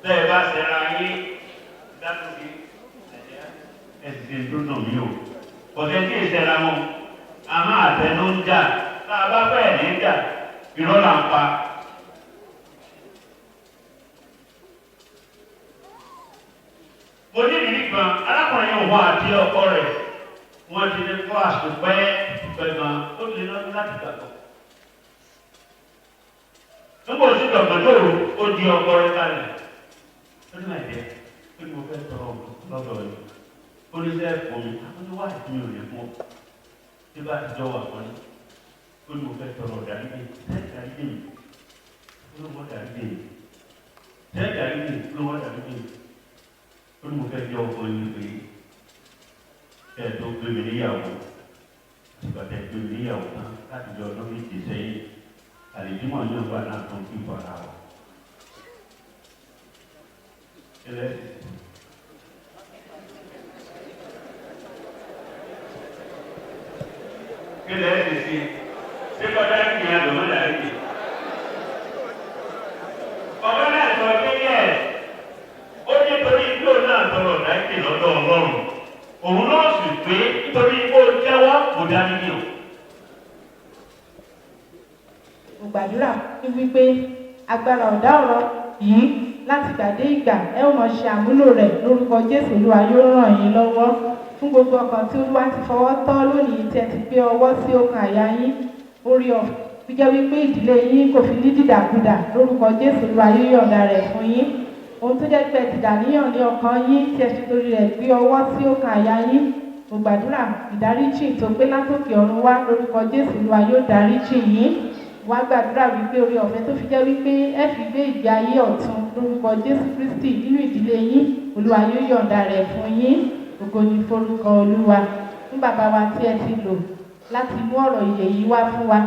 bẹ́ẹ̀ bá ṣẹra yín dákúndé ẹ̀sìn tó nà mí o ọ̀sẹ̀ tí ìṣẹ̀ra wọn àmọ́ àtẹnu ń jà tá a bá fẹ́ ní jà irọ́ là ń pa. mo ní ìrírí kan arákùnrin yẹn wọ́n àti ọkọ rẹ̀ wọ́n ti ní kó àsopẹ́ gbẹ̀gbọ̀n ó lè lọ́dún láti gbàgbọ́. nígbà òsì gbọ̀ngàn lóru ó di ọkọ rẹ̀ kalẹ̀ ó ní àìjẹ́ pé mo fẹ́ tọrọ lọ́dọ̀ rẹ̀ ó ní sẹ́ẹ̀ fún mi àkójọ wà ní òye fún ọ tí bá ti jọ wà fún mi ó ní mo fẹ́ tọrọ dàrídé sẹ́ẹ̀ dàrídé mi ó ní mo dàrídé mi sẹ́ẹ̀ dàrídé mi ó ní mo dàrídé mi ó ní mo fẹ́ jọ ọkọ yín pé ẹ̀ tó gbé mi níyàwó ìgbà tẹ̀ gbé mi níyàwó tán láti jọ ọdún méje sẹ́yìn àlejò náà wà náà tó ń fi fara wa. Kílẹ̀ ẹ̀ sì sí, ṣé kọjá kí ni àdùnnú dàrí yìí? Ọ̀gá náà sọ pé yẹ ó ní torí igbó náà tọrọ dáìkì lọ́dọ̀ Ọlọ́run. Òun náà sì pé nítorí igbó jẹ́wọ́ kò dání ní o. Mo gbàdúrà ní wípé agbára ọ̀dá ọ̀rọ̀ yìí láti gbàdé ìgbà ẹ ó mọ̀ ṣe àmúlò rẹ̀ lórúkọ Jésù Olúwa yóò ràn yín lọ́wọ́. Fún gbogbo ọkàn tí Olúwa ti fọwọ́ tọ́ lónìí tí ẹ ti gbé ọwọ́ sí ọkàn àyà yín orí ọ̀fẹ́ bí jẹ́ wípé ìdílé yín kò fi ní dìdàkudà lórúkọ Jésù Olúwa yóò yọ̀ǹda rẹ̀ fún yín. Ohun tó jẹ́ pé ti dàníyàn ní ọkàn yín tí ẹ ti torí rẹ̀ gbé ọwọ́ sí ọkàn àyà yín. Mo gbàdúrà ìdáríjì tó gbé látòkè ọ̀run wá lórúkọ Jésù Olúwa yóò dáríjì yín. Wá gbàdúrà wípé orí ọ̀fẹ́ tó fi jẹ́ wípé ẹ fi gbé ìgbé ayé ọ̀tun lórúkọ Jésù Kristi nínú ìdílé yín Olúwa yóò yọ̀ǹda rẹ̀ fún yín. Ògo ni forúkọ Olúwa. Fún bàbá wa tí ẹ ti lò láti mú ọ̀rọ̀ ìyè yìí wá fún wa.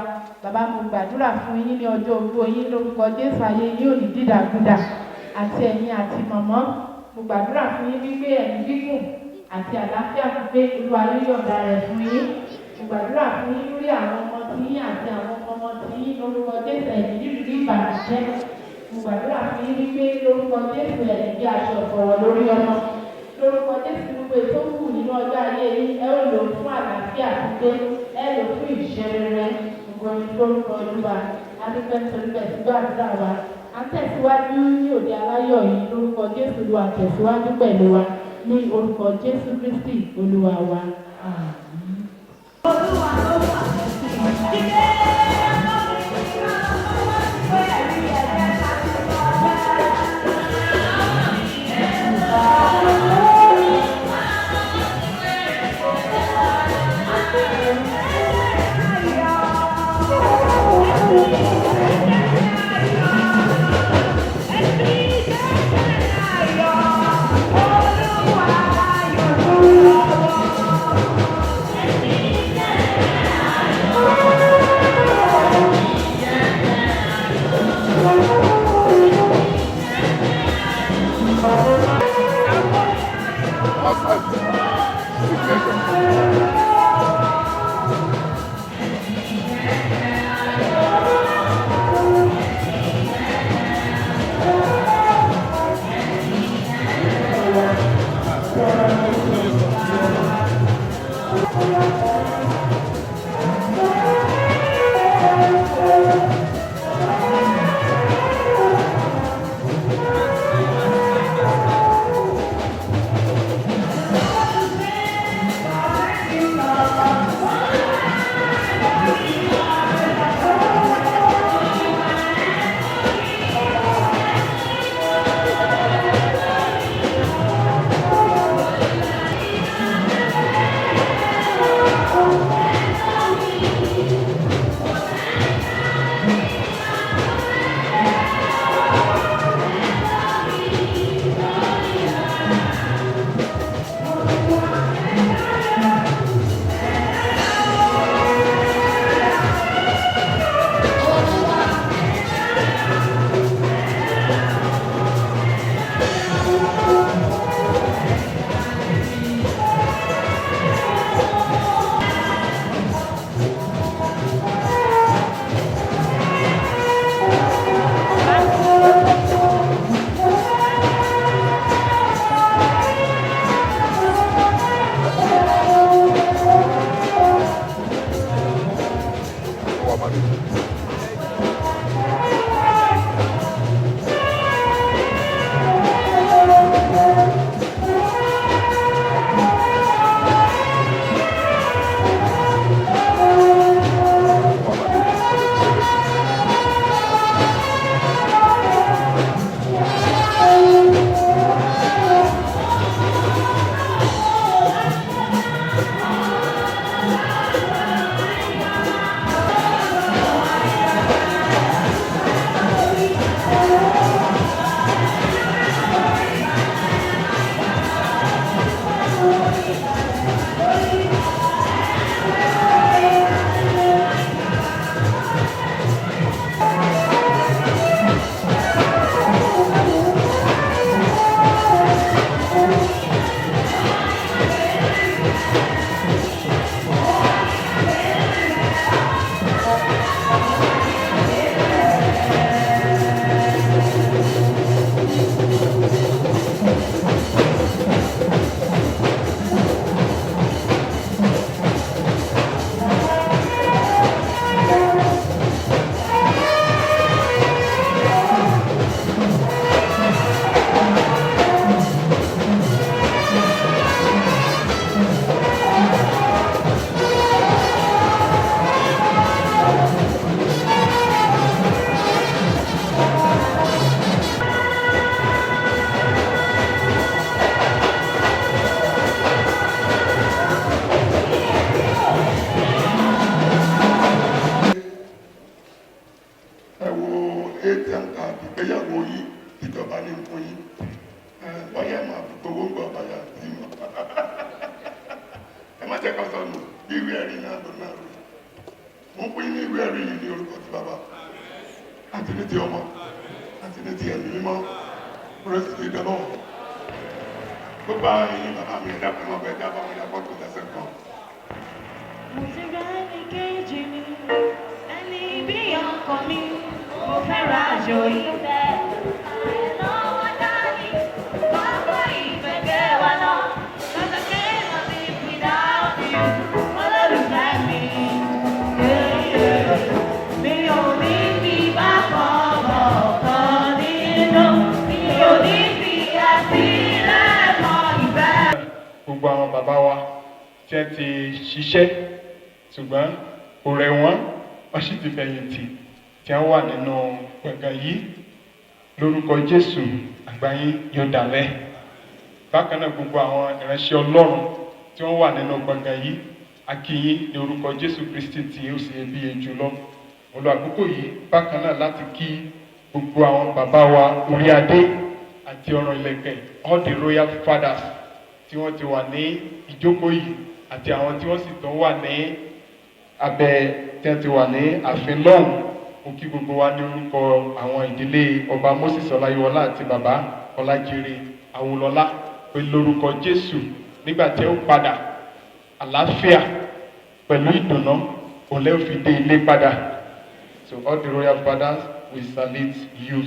Bàbá mo gbàdúrà fún yín ní ọjọ́ ogbó yín lórúkọ Jésù ayé yín ò ní dídàkudà àti ẹ̀yin àti mọ̀mọ́. Mo gbàdúrà fún yín wípé ẹ̀mí gígùn àti àlàáfíà pípé Olúwa yóò yọ̀ǹda rẹ̀ fún yín. Mo gbàdúrà fún yín lórí àwọn ọmọ tí yín àti àwọn ọmọ tí yín lórúkọ Jésù ẹ̀mí nítorí ìbànújẹ́. Mo gbàdúrà fún yín wípé lórúkọ Jésù ẹ̀mí bí aṣọ ọ̀fọ̀rọ̀ lórí ọmọ. Lórúkọ Jésù gbogbo ètò kù nínú ọjọ́ ayé yín ẹ ó lò fún àlàáfíà pípé ẹ lò fún ìṣerere gbogbo ní lórúkọ Olúwa adúpẹ́ nítorí bẹ́ẹ̀ sí gbàdúrà wa. À ń tẹ̀síwájú ní òde aláyọ̀ yìí lórúkọ Jésù Olúwa tẹ̀síwájú pẹ̀lú wa ní orúkọ Jésù Kristi Olúwa wa. Àmín. Olúwa ló wà nílé. Oh, ATM káàdì ìgbéyàwó yìí ìjọba ní fún yín bọ́yá máa fi gbowó ń gbọ́ báyà sí mọ́ ẹ má jẹ́ ká sọnù bí ìwé ẹ̀rí náà ló náà rí mo ń pín ní ìwé ẹ̀rí yìí ní orúkọ ti bàbá àti ní ti ọmọ àti ní ti ẹ̀mí mímọ́ praise the Lord. Gbogbo àwọn èèyàn bàbá mi ẹ̀dá fún ọbẹ̀ ẹ̀dá bá wọn yà bọ́tò lẹ́sẹ̀ kan. Mo ti rẹ́ ní kéjì mi, ẹni bí ọkọ mi, mo fẹ́ ra aṣọ ìfẹ́. Àìlọ́wọ́ dání, pápá ìfẹ́ gbé wa lọ. Lọ́jọ́ kéèmọ̀ mi without you, olólùfẹ́ mi. Mi ò ní fi bá kọ̀ọ̀kan nínú, mi ò ní fi àtìlẹ́ mọ ìfẹ́. Gbogbo àwọn bàbá wa tí ẹ ti ṣiṣẹ́ ṣùgbọ́n kò rẹ̀ wọ́n sì ti fẹ̀yìntì tí wọ́n wà nínú gbọ̀ngàn yìí lórúkọ Jésù àgbáyé yóò dálẹ̀. Bákan náà gbogbo àwọn ìránṣẹ́ Ọlọ́run tí wọ́n wà nínú gbọ̀ngàn yìí a kí yín ní orúkọ Jésù Kristi tí ó sì bí jùlọ. Mo lo àkókò yìí bákan náà láti kí gbogbo àwọn bàbá wa orí adé àti ọ̀rọ̀ ìlẹ̀kẹ̀ all the royal fathers tí wọ́n ti wà ní ìjókòó yìí àti àwọn tí wọ́n sì tún wà ní abẹ́ tí wọ́n ti wà ní ààfin lọ́hùn. Mo kí gbogbo wa ní orúkọ àwọn ìdílé ọba Moses Ọláyíwọlá àti bàbá Ọlájírè Awólọ́lá pé lórúkọ Jésù nígbà tí ó padà àlàáfíà pẹ̀lú ìdùnnú òun lè fi dé ilé padà. So all the royal fathers we salute you.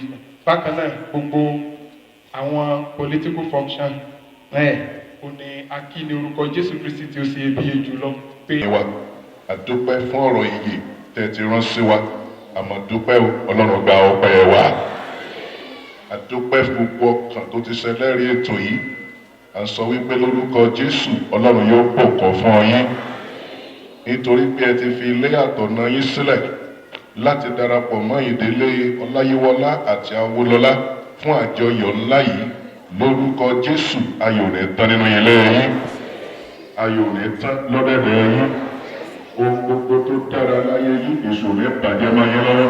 Bákan náà gbogbo àwọn political function ó ní akí ní orúkọ Jésù Kristi tí ó ṣe iyebíye jùlọ pé. wa àdúpẹ́ fún ọ̀rọ̀ ìyè tẹ́ ti rán sí wa àmọ́ dúpẹ́ Ọlọ́run gba ọpẹ́ wa àdúpẹ́ fún gbogbo ọkàn tó ti ṣẹlẹ́rìí ètò yìí à ń sọ wípé lórúkọ Jésù Ọlọ́run yóò pòkọ̀ fún yín nítorí pé ẹ ti fi ilé àtọ̀nà yín sílẹ̀ láti darapọ̀ mọ́ ìdílé Ọláyíwọlá àti Awólọ́lá fún àjọyọ̀ ńlá yìí lórúkọ Jésù ayọ̀ rẹ̀ tán nínú ilé yín ayọ̀ rẹ̀ tán lọ́dẹ̀dẹ̀ yín ohun gbogbo tó dára láyé yín èso rẹ̀ bàjẹ́ máa yín lọ́wọ́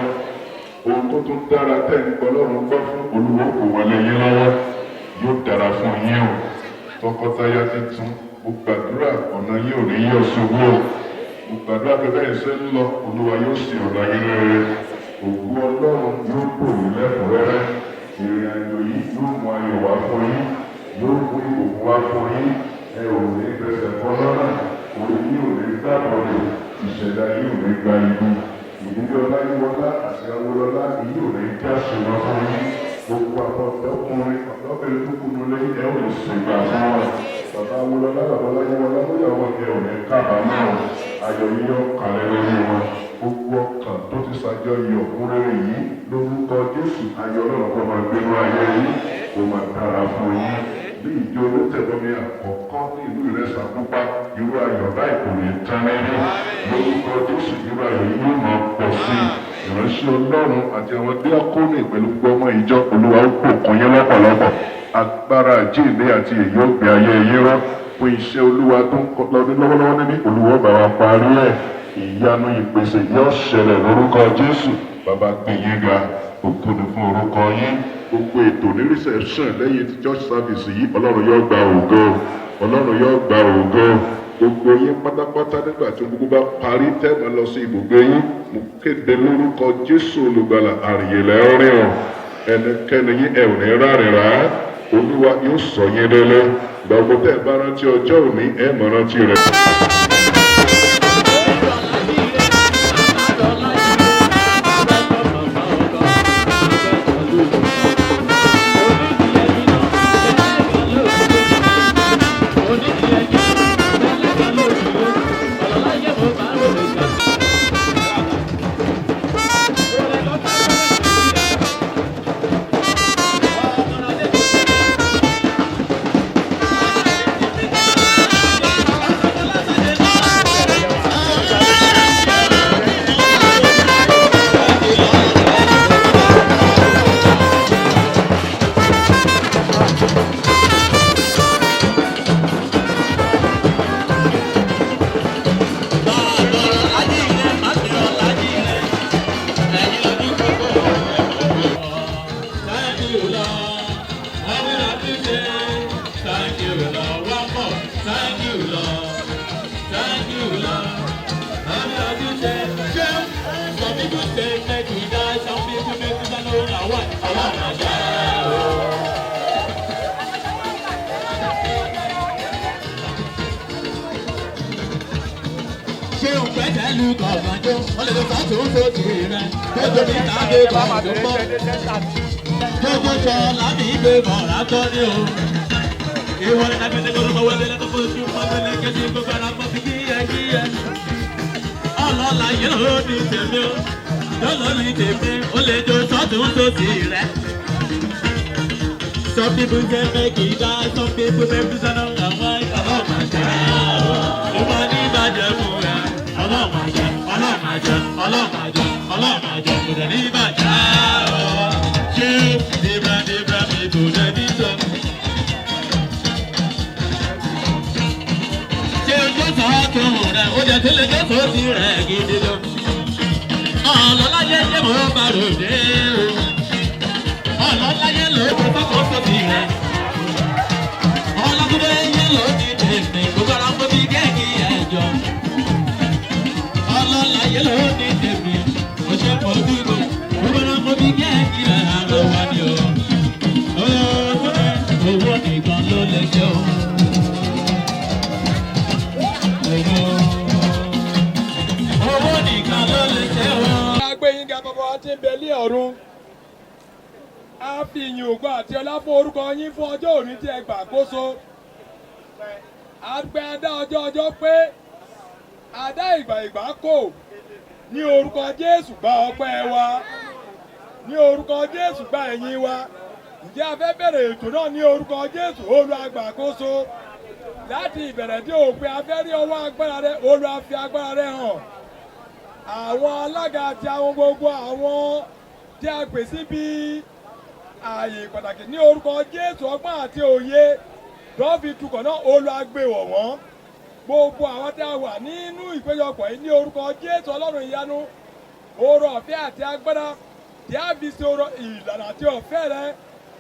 ohun tó tún dára tẹ̀ ń gbọ́ lọ́rùn gbọ́ fún Olúwa kò wọlé yín lọ́wọ́ yóò dára fún yín o tọkọtaya tuntun mo gbàdúrà ọ̀nà yín ò ní yọ ṣubú o mo gbàdúrà pé bẹ́ẹ̀ ṣe ń lọ Olúwa yóò sì ọ̀nà yín rere òkú Ọlọ́run yóò bò yín lẹ́kùnrẹ́rẹ́ ìrìn àjò yìí yóò mú ayọ̀ wá fún yín yóò mú ìbùkún wá fún yín ẹ ò ní fẹsẹ̀ kọ́ lọ́nà orí yìí ò ní dábọ̀ lò ìṣẹ̀dá yìí ò ní gba ibi ìdílé Ọláyíwọlá àti Awólọ́lá yìí ò ní já ṣùgbọ́n fún yín gbogbo àwọn ọ̀dọ́kùnrin ọ̀dọ́bìnrin tó kù nílé ẹ ò ní ṣègbà fún wọn bàbá Awólọ́lá bàbá Ọláyíwọlá bóyá wọn ẹ ò ní kábàámọ̀ ayọ̀ yìí yóò kàlẹ́ lórí wọn gbogbo ọkàn tó ti ṣàjọyọ̀ ọkùnrin yìí lórúkọ Jésù ayọ̀ náà kó máa gbénú ayé yìí kó máa dára fún yín bí ìjọ olótẹ̀bọmi àkọ́kọ́ ní ìlú Ìrẹsàkúpa irú ayọ̀ báyìí kò ní tán nínú lórúkọ Jésù irú ayọ̀ yìí yóò máa pọ̀ sí ìránṣẹ́ Ọlọ́run àti àwọn díákónì pẹ̀lú gbọmọ ìjọ Olúwa ó pòkun yín lọ́pọ̀lọpọ̀ agbára àjíǹde àti èyí ó gbé ayé yín rọ́ fún iṣẹ́ Olúwa tó ń kọ́ lọ́dún lọ́wọ́lọ́wọ́ níbi Olúwa bá wa parí ẹ̀ ìyanu ìpèsè yóò ṣẹlẹ̀ lórúkọ Jésù bàbá gbé yín ga ògo ni fún orúkọ yín gbogbo ètò ní reception lẹ́yìn ti church service yìí Ọlọ́run yóò gba ògo Ọlọ́run yóò gba ògo gbogbo yín pátápátá nígbà tí gbogbo bá parí tẹ́ẹ̀mọ́ lọ sí ibùgbé yín mo kéde lórúkọ Jésù olùgbàlà àrìyèlẹ̀ rìn ọ̀ ẹnikẹ́ni yín ẹ̀ ò ní rárẹ̀ rà á Olúwa yóò sọ yín délé gbogbo tẹ́ẹ̀ bá rántí ọjọ́ òní ẹ̀ mọ̀ rántí rẹ̀. ìlú kọ̀ọ̀kan jó wọ́n lè lọ sọ́tún sósì rẹ̀ gbogbo mi ta gbé bọ̀ tó pọ̀ gbogbo sọ láti gbé bọ̀ látọ́ ní o. ìwọ ní nàbí nígbà olùkọ́ wọlé lẹ́tọ́ fojú mọ́tẹ́lẹ́ kẹ́sì gbogbo ara pọ̀ sí kíyẹ. ọlọ́lá yẹn ló ní tèmi o lọ́lọ́ ní tèmi ó lè jó sọ́tún sósì rẹ̀. Some people can make it die, some people make it sound like why Allah my God. Oh my God, Allah my God, Allah my God, Allah my God, Allah my God. But I need my God. Chief, Debra, me to the diesel. Chief, just how to run. Oh, just tell it just so serious, get it up. Allah, yeah, yeah, more about it. Ọlọ́láyé ló tó fọ́kọ́ sóbì rẹ̀. Ọlọ́kùnrin yẹn ló ní tèmi, gbogbo ara mọ́ bí gẹ́gì ẹ̀jọ̀. Ọlọ́láyé ló ní tèmi, mo ṣe pọ̀ dúró, gbogbo ara mọ́ bí gẹ́gì ẹ̀rọ wa ni o. Owó nìkan ló lè ṣe o. Owó nìkan ló lè ṣe o. Agbẹ́yìn ga bàbá wa ti ń bẹ ní ọ̀run. A fi ìyìn ògo àti ọlá fún orúkọ yín fún ọjọ́ òní tí ẹ gbà kóso. A gbé adá ọjọ́ pé adá ìgbà kò ní orúkọ Jésù gba ọpẹ́ wa ní orúkọ Jésù gba ẹ̀yìn wa. Ǹjẹ́ a fẹ́ bẹ̀rẹ̀ ètò náà ní orúkọ Jésù olùgbàkóso láti ìbẹ̀rẹ̀ dé òpin a fẹ́ rí ọwọ́ agbára rẹ Olúwa fi agbára rẹ hàn. Àwọn alága àti àwọn gbogbo àwọn tí a pè síbi ààyè pàtàkì ní orúkọ Jésù ọgbọ́n àti òye tó fi tukọ̀ náà olùgbèwọ̀ wọ́n gbogbo àwọn tí a wà nínú ìpéjọpọ̀ yìí ní orúkọ Jésù Ọlọ́run ìyanu oore ọ̀fẹ́ àti agbára tí a fi ṣe ìlànà àti ọ̀fẹ́ rẹ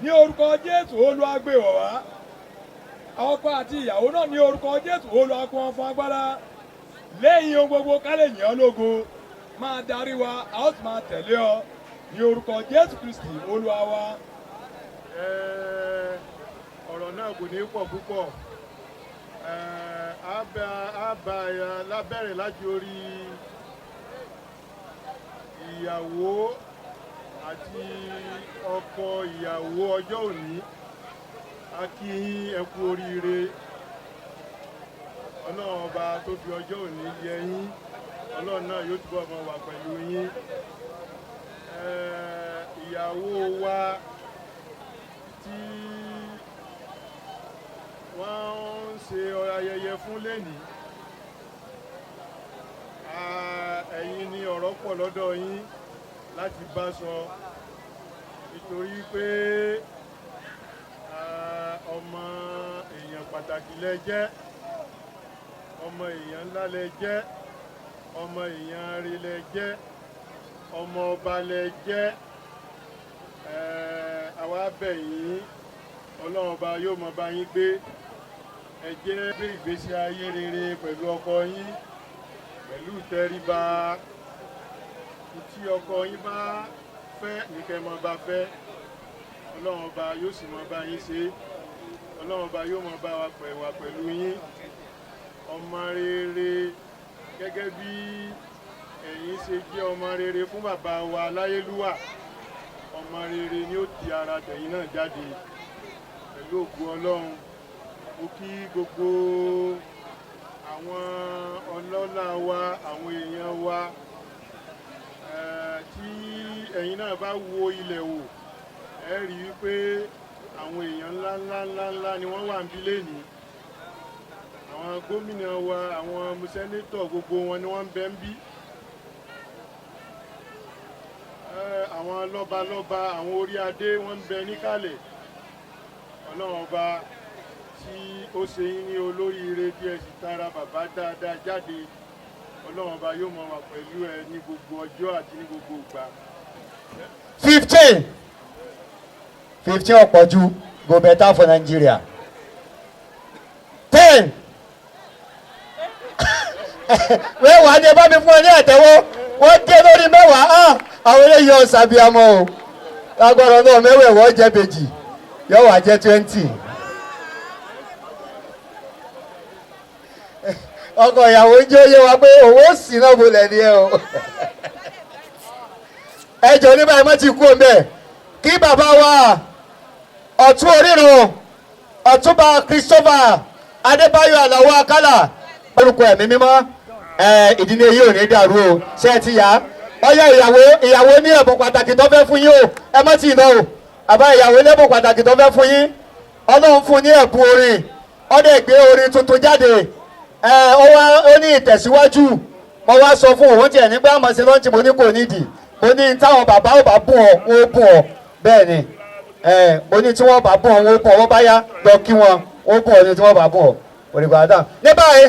ní orúkọ Jésù olùgbèwọ̀ wá ọkọ àti ìyàwó náà ní orúkọ Jésù olùkọ́ wọn fún agbára lẹ́yìn ohun gbogbo ká lè yàn án lógo máa darí wa a ó sì máa tẹ̀lé ọ ní orúkọ Jésù Kristi Olúwa wa. Ọ̀rọ̀ náà kò ní pọ̀ púpọ̀ lábẹ́rẹ̀ láti orí ìyàwó àti ọkọ ìyàwó ọjọ́ òní a kí yín ẹ kú oríire Ọlọ́run ọba tó fi ọjọ́ òní yẹ yín Ọlọ́run náà yóò túbọ̀ máa wà pẹ̀lú yín. Ìyàwó wa tí wọ́n ń ṣe ayẹyẹ fún lẹ́nìí ẹ̀yin ni ọ̀rọ̀ pọ̀ lọ́dọ̀ yín láti bá sọ nítorí pé ọmọ èèyàn pàtàkì lẹ jẹ́ ọmọ èèyàn ńlá lẹ jẹ́ ọmọ èèyàn rí lẹ jẹ́ ọmọ ọba lẹ jẹ́ àwa bẹ̀ yín Ọlọ́run ọba yóò mọ bá yín gbé ẹ jẹ́ gbé ìgbésí ayé rere pẹ̀lú ọkọ yín pẹ̀lú ìtẹríba tí ọkọ yín bá fẹ́ nìkẹ́ mọ bá fẹ́ Ọlọ́run ọba yóò sì mọ bá yín ṣe Ọlọ́run ọba yóò mọ bá wa pẹ̀lú yín ọmọ rere gẹ́gẹ́ bí ẹ̀yin ṣe jẹ́ ọmọ rere fún bàbá wa láyélúwà ọmọ rere ni ó ti ara tẹ̀yin náà jáde pẹ̀lú ògo Ọlọ́run mo kí gbogbo àwọn ọlọ́lá wa àwọn èèyàn wa tí ẹ̀yin náà bá wo ilẹ̀ wò ẹ rí i pé àwọn èèyàn ńláńlá ni wọ́n wà níbí lénìí àwọn gómìnà wa àwọn sẹ́nétọ̀ gbogbo wọn ni wọ́n ń bẹ ń bí àwọn lọ́balọ́ba àwọn orí adé wọ́n ń bẹ níkàlẹ̀ Ọlọ́run ọba tí ó ṣe yín ní olóríire tí ẹ sì tara bàbá dáadáa jáde Ọlọ́run ọba yóò máa wà pẹ̀lú ẹ ní gbogbo ọjọ́ àti ní gbogbo ìgbà. 15 ọ̀pọ̀jù go better for Nigeria. 10 mẹ́wàá ni ẹ bá mi fún ẹ ní àtẹ́wọ́ wọ́n dé lórí mẹ́wàá àwọn eléyìí ọ̀sàbíàmọ́ o lágbára náà mẹ́wẹ̀ẹ́wọ́ jẹ́ bèjì yóò wá jẹ́ 20. ọkọ ìyàwó ń jẹ́ oyé wa pé òwò sì náà bolẹ̀ ni ẹ o. ẹ jọ ní báyìí mọ́ ti kú omi ẹ̀ kí bàbá wa ọ̀tún orírun ọ̀túnba Christopher Adébáyọ̀ Àlàó Àkàlà orúkọ ẹ̀mí mímọ́ ìdílé yìí ò ní dàrú o ṣé ẹ ti yá ọyọ ìyàwó ní ẹ̀bùn pàtàkì tó fẹ́ fún yín o ẹ mọ́ tì í náà o àbá ìyàwó ní ẹ̀bùn pàtàkì tó fẹ́ fún yín Ọlọ́run fún ní ẹ̀bùn orin ọdẹ gbé orin tuntun jáde ó ní ìtẹ̀síwájú mo wá sọ fún òun tiẹ̀ nígbà àmọ́ sí lọ́ńtì mo ní kò nídìí mo ní táwọn bàbá ò bá bùn ọ́ wọ́n bùn ọ́ bẹ́ẹ̀ ni mo ní tí wọ́n bá bùn ọ́ wọ́n bùn ọ́ wọ́n bá yá lọ kí wọn wọ́n bùn ọ́ ní tí wọ́n bá bùn ọ́ òrìkọ̀ àdá. ní báyìí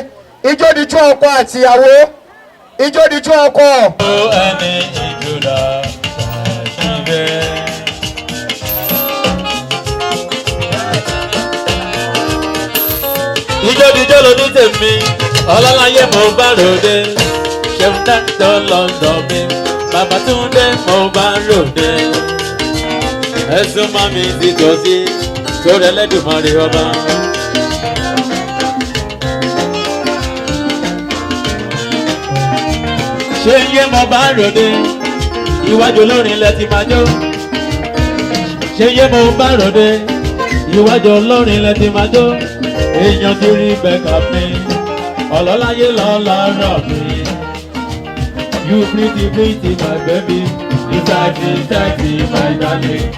ijó di tún ọkọ àtìyàwó ijó di tún ọkọ. ẹni ìjọba ṣàṣìbẹ́. ijó dijó ló ní tèmi ọlọ́láyé mo bá ròde ṣeun dájọ́ lọ́dọ̀ mi bàbá Túndé mo bá ròde ẹ̀sùn máa mi ti tọ́ sí sórí Ẹlẹ́dùmarè ọba. ṣé yé mo bá ròde iwájú olórin ilẹ̀ ti máa jó ṣé yé mo bá ròde iwájú olórin ilẹ̀ ti máa jó èèyàn ti rí bẹ́ẹ̀ka mi ọlọ́láyé lọ́lọ́rọ̀ mi you pretty pretty my baby inside my darling.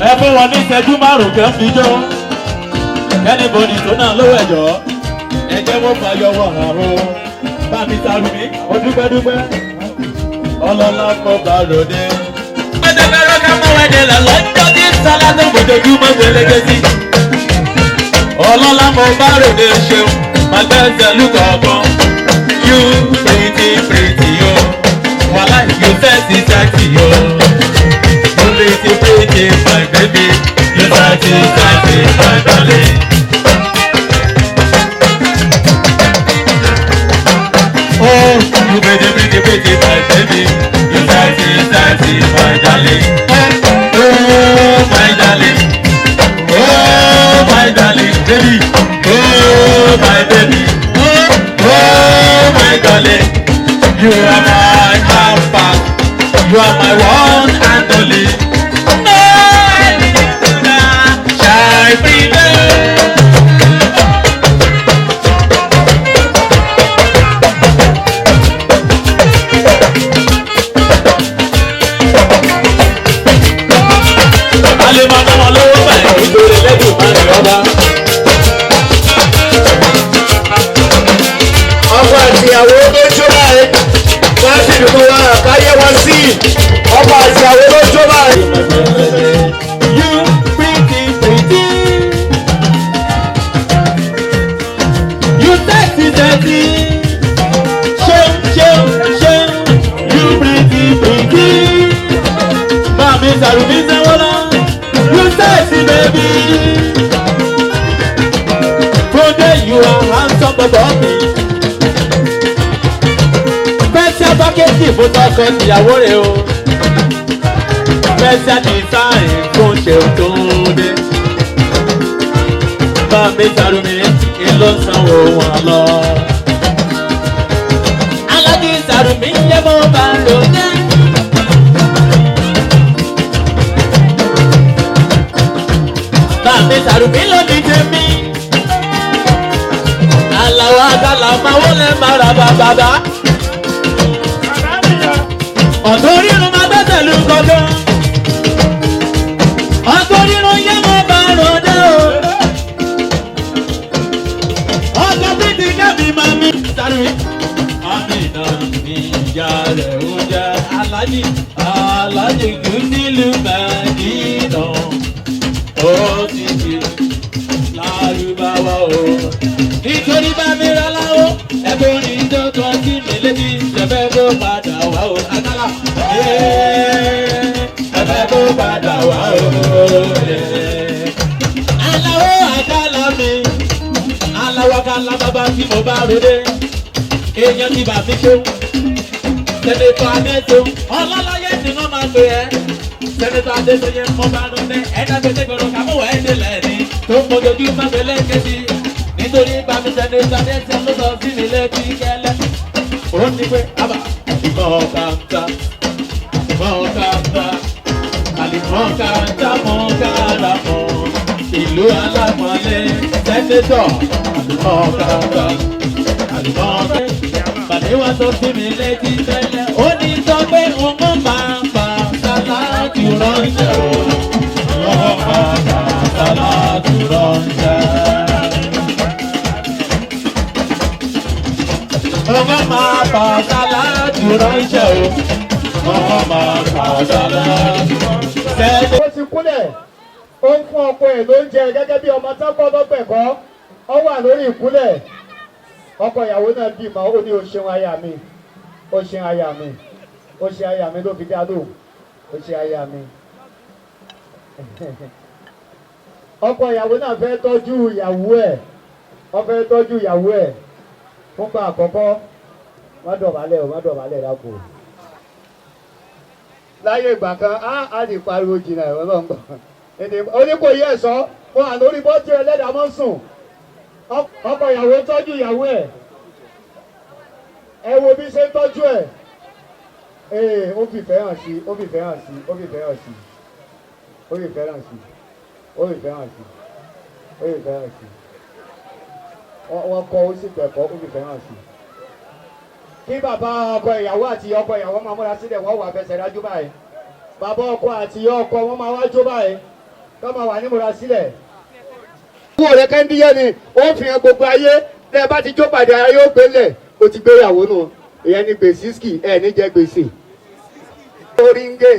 ẹ fún wọn ní ìṣẹ́jú márùn-ún kẹ́ ń fi jó kẹ́nìbọ̀dì tó náà lówó ẹ̀jọ́ ẹ jẹ́ wọ́n fàyọ̀ wọ̀ ọ̀rọ̀ bá mi sáré mi ó dúpẹ́dúpẹ́ ọlọ́lá kọ́ bá ròde. ọ̀dẹ̀fẹ̀rọ̀ ká mọ̀ wẹ́dẹ̀ lọ lọ́jọ́ tí sálá tó gbòdòdúmọ̀ gbẹlẹ́gẹ́ sí. ọlọ́lá mo bá ròde ṣeun màgbẹ́sẹ̀ lùkọ̀ọ̀kan you pretty pretty yo wàhálà you sexy sexy yo. Pretty, pretty, my baby, you sexy, sexy, my darling. Oh, you pretty, pretty, pretty, my baby, you sexy, sexy, my darling. Oh, my darling. Oh, my darling, baby. Oh, my baby. Oh, my darling. You are my alpha. You are my one and only. ọkọ àtìyàwó ló jó báyìí wọ́n sì dùn wọn àkáyé wọn sí ọkọ àtìyàwó ló jó báyìí. You pretty pretty, you sexy sexy, show, you pretty pretty, mami Sarumi Sewola, you sexy baby. Today you are handsome above me. Fẹ́sẹ̀ bákẹ́tì fún tọkọ tìyàwó rẹ̀ o. Fẹ́sẹ̀ design fún ṣeun tó ń dé. Mami Sarumi ló sanwó wọn lọ. Alájí Sarumi yẹ mọ́ bá lò dé. Mami Sarumi ló ní tèmi. Àlàó Àkàlà máa wọlé mara bàbá. Ọ̀tọ̀ rírun máa gbẹ́sẹ̀ lù kọ̀ọ̀kan. Ọ̀tọ̀ rírun yẹ mọ́ bá ròde o. Ọkọ̀ bíi kẹ́mi máa mi Sarumi. Àmì náà ní ìyá rẹ̀ ó jẹ́ Aláàjì kù nílùú Mẹ́dínà. Ó ti di Lárúbáwá o. Nítorí bá mi rà láwọ́, ẹ̀bùn ní tó tọ́ sí mi létí, ṣẹ̀fẹ̀ kó padà wá o. Àkàlà ẹ̀fẹ̀ kó padà wá o. Àlàó Àkàlà mi, Àlàó Àkàlà bàbá tí mo bá ròde, èèyàn ti bà mí ṣó, tẹ̀lé tó Adé tó, ọlọ́láyé ni wọ́n máa pè ẹ́. Sẹ́nitọ́ Adéṣeyẹ ọba lóde ẹ̀dá gbèsè gbèrò kàmúwẹ̀ ẹ̀dínlẹ̀ ni tó ń mojojú mágbélé kejì. Nítorí bàmí sẹ́nitọ́ Adéṣeyẹ ló sọ sí mi létí kẹ́lẹ́. Ó ní pé àbá mọ̀ọ́kàntà mọ̀ọ́kàntà àlìmọ̀ọ́kàntà mọ̀ọ́kàntà ìlú alámọ̀lé sẹ́nitọ́ àlìmọ̀ọ́kàntà àlìmọ̀ọ́kàntà. Bàdé wá sọ sí mi létí tẹ́lẹ̀ ó ní sọ pé òun máa pa sálátù ránṣẹ́ o. Òun máa pa sálátù ránṣẹ́. Òun máa pa sálátù ránṣẹ́ o. Òun máa pa sálátù ránṣẹ́. ó ti kúnlẹ̀ ó ń fún ọkọ ẹ̀ lóúnjẹ gẹ́gẹ́ bí ọmọ tó gbọ́ lọ́gbẹ̀kọ́ ó wà lórí ìkúnlẹ̀ ọkọ ìyàwó náà bímọ ó ní o ṣeun aya mi o ṣeun aya mi o ṣe aya mi ló fi dá lóhùn o ṣe aya mi. ọkọ ìyàwó náà fẹ́ tọ́jú ìyàwó ẹ̀ wọ́n fẹ́ tọ́jú ìyàwó ẹ̀ fúnpa àkọ́kọ́ wọ́n dọ̀bálẹ̀ o wọ́n dọ̀bálẹ̀ lápò. láyé ìgbà kan á lè pariwo jìnnà ẹ̀rọ náà ń gbọ́ oníkòyí ẹ̀sọ́ wọn à lórí bọ́tí ẹlẹ́dàá mọ́ sùn ọkọ ìyàwó tọ́jú ìyàwó ẹ̀ ẹ wo bí ṣe ń tọ́jú ẹ̀ ó fi ìfẹ́ hàn sí ó fi ìfẹ́ hàn sí ó fi ìfẹ́ hàn sí ó fi ìfẹ́ hàn sí ó fi ìfẹ́ hàn sí ó fi ìfẹ́ hàn sí wọ́n kọ́ ó sì pẹ̀kọ́ ó fi ìfẹ́ hàn sí. kí bàbá ọkọ ìyàwó àti ọkọ ìyàwó máa múra sílẹ̀ wọ́n wà fẹsẹ̀ rájú báyìí bàbá ọkọ àti ọkọ wọn máa wá jó báyìí kọ́ máa wà ní múra sílẹ̀. owó rẹ kẹ́ńdíyẹ ni ó fi hàn gbogbo ayé tẹ́ bá ti jó pàdé ara yóò gbélé o ti gbéyàwó nù ìyẹn ní gbèsè ski ẹ̀ ní jẹ́ gbèsè. oríngè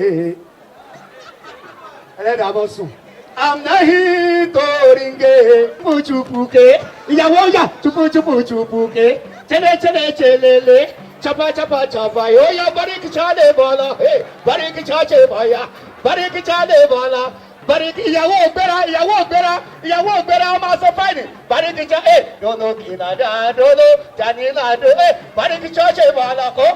ẹlẹ́dàá bọ́ sùn. àmì toríngè chupuchupuke ìyàwó yà chupuchupuke chelele chapa chapa chapa yoya bariki chale bola hey bariki chache baya bariki chale bola bariki ìyàwó ògbéra ọmọ aṣọ fáìní bariki cha dono kìlàdà dono janilado bariki chache balako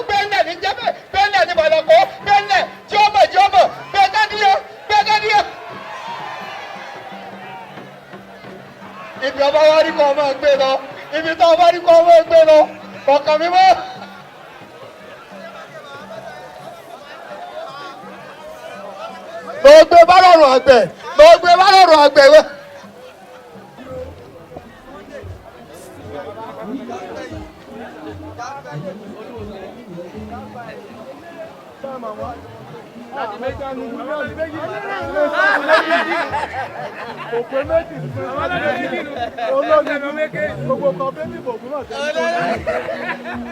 bẹ́ẹ̀nẹ̀ ní jẹ́bẹ̀ bẹ́ẹ̀nẹ̀ ní balako bẹ́ẹ̀nẹ̀ jọ́bọ̀ bẹ́ẹ̀gádìyà. ibi ọba wa rí kọ́ ọmọ ẹgbẹ́ lọ ibi tó ọba rí kọ́ ọmọ ẹgbẹ́ lọ ọkàn mi mọ́. lọ gbé bá lọ́rùn àgbẹ̀ wẹ́. òpè méjì olóògbé gbogbo kan bébí bògún náà tẹ́lẹ̀.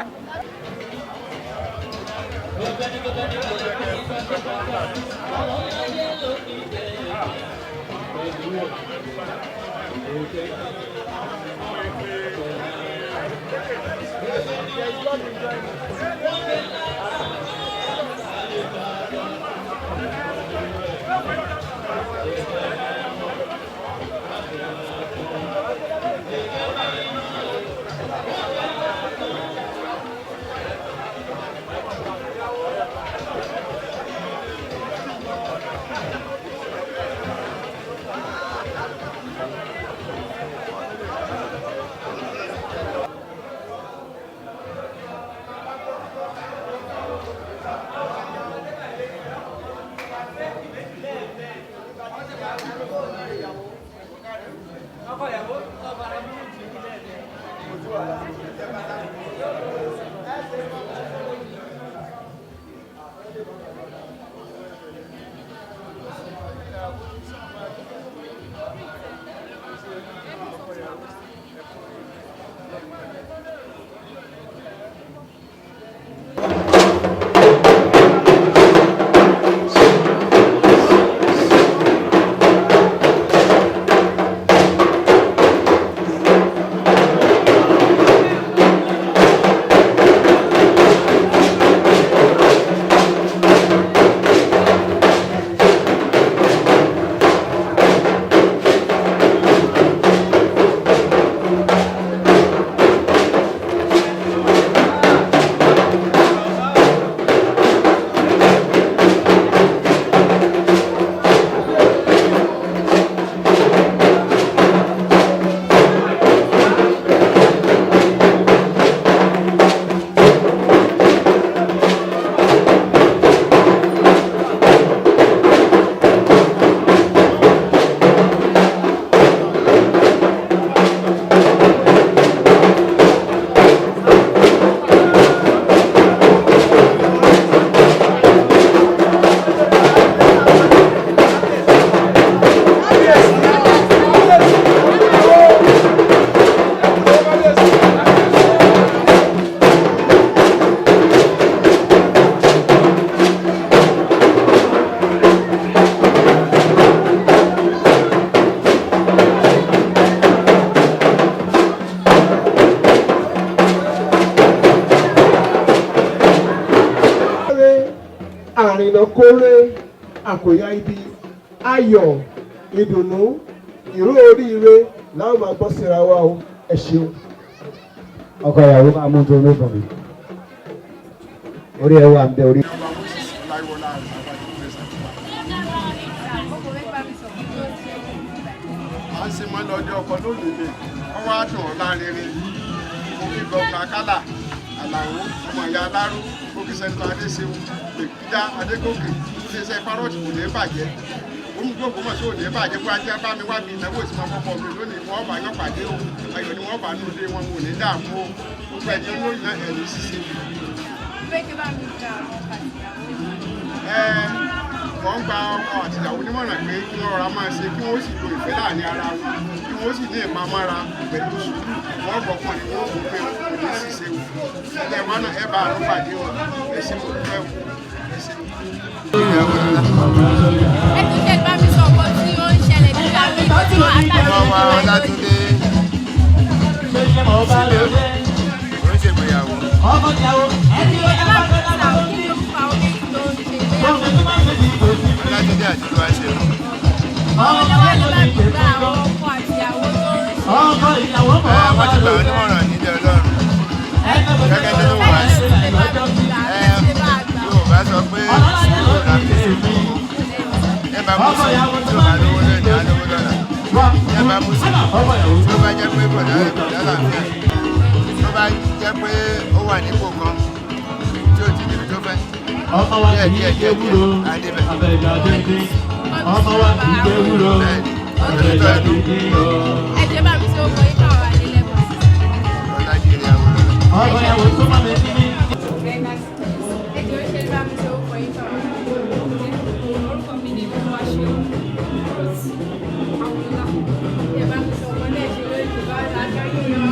kórè àkòyá ibi ayọ̀ ìdùnnú ìró oríire láwọn máa gbọ́ síra wa o ẹ ṣeun. ọkọ ìyàwó máa mú tó lókàn mi orí ẹ wà ń bẹ orí. à ń ṣe mọ́ lọ́jọ́ ọkọ̀ lónìí ni wọ́n wá dùn ọ́ lárinrin mo kí gọ́ọ̀nà Akálà Àlàó ọmọ ìyá Aláró mo kí sẹ́ńtọ̀ Adéṣeun Èkìdá Adégòkè iléeṣẹ́ párọ̀tì kò ní bàjẹ́ gbogbo mọ̀ sí òní bàjẹ́ fún ajé bá mi wá bí ìnáwó ìsìn ọmọ ọmọ mi lónìí wọ́n bá yọ pàdé o ayọ̀ ni wọ́n bá nù dé wọn kò ní dààmú o gbogbo ẹni olóyìn náà ẹ̀rí ṣiṣẹ́. wọ́n gba ọkọ àtìyàwó nímọ̀ràn pé kí wọ́n rọra máa ṣe kí wọ́n sì lo ìfẹ́ láàrin ara wọn kí wọ́n sì ní ìpamọ́ra pẹ̀lú sùúrù wọ́n gbọ́kàn ní wọ́n kò pé kò ní ṣiṣẹ́ o ẹgbẹ́ wa náà ẹ bá àrùn pàdé o ẹ ṣe mo fẹ́ o ẹ ṣe. ẹ tún ṣe bá mi sọ̀rọ̀ tí ó ń ṣẹlẹ̀ nígbà mi tó ti wà látàrí. ọmọ wa Ọlátúndé oníṣègbéyàwó. ọmọ ìyàwó ẹni ẹ bá mi sọ̀rọ̀ kí ló fà ó ní tó ń ṣe ìgbéyàwó. Ọlátúndé àti tó wá ṣe. ọmọ lọ́wọ́ ló bá mi gba àwọn ọkọ àti ìyàwó tó ń ṣe. ọmọ ìyàwó wọ́n ti gbà wọ́n nímọ̀ràn nílẹ̀ Ọlọ́run gẹ́gẹ́ bí ló wà sí. yóò bá sọ pé yóò rà mí sí i. ẹ bá mú sí i tí ó bá lówó lónìí á lówó lọ́la. ẹ bá mú sí i tí ó bá jẹ́ pé bọ̀dá làǹfẹ̀. tó bá jẹ́ pé ó wà nípò kan tí ó ti dìbò tó fẹ́. ọmọ wa kì í ṣe wúro abẹ́rẹ́ àdéhùn ọmọ wa kì í ṣe wúro abẹ́rẹ́ àdéhùn. ẹ jẹ́ bá mi ṣe ó kọ yín káwọn wà nílẹ̀ bọ̀. ọmọ ìyàwó tó máa mẹ́tí mi. ẹ jẹ́ ó ṣe bá mi ṣe ó kọ yín káwọn wà nílẹ̀ bọ̀. orúkọ mi ni mo wá ṣe àwòrán ẹ bá mi sọ ọmọ náà ṣe lórí ìjọba àgbáyé yọ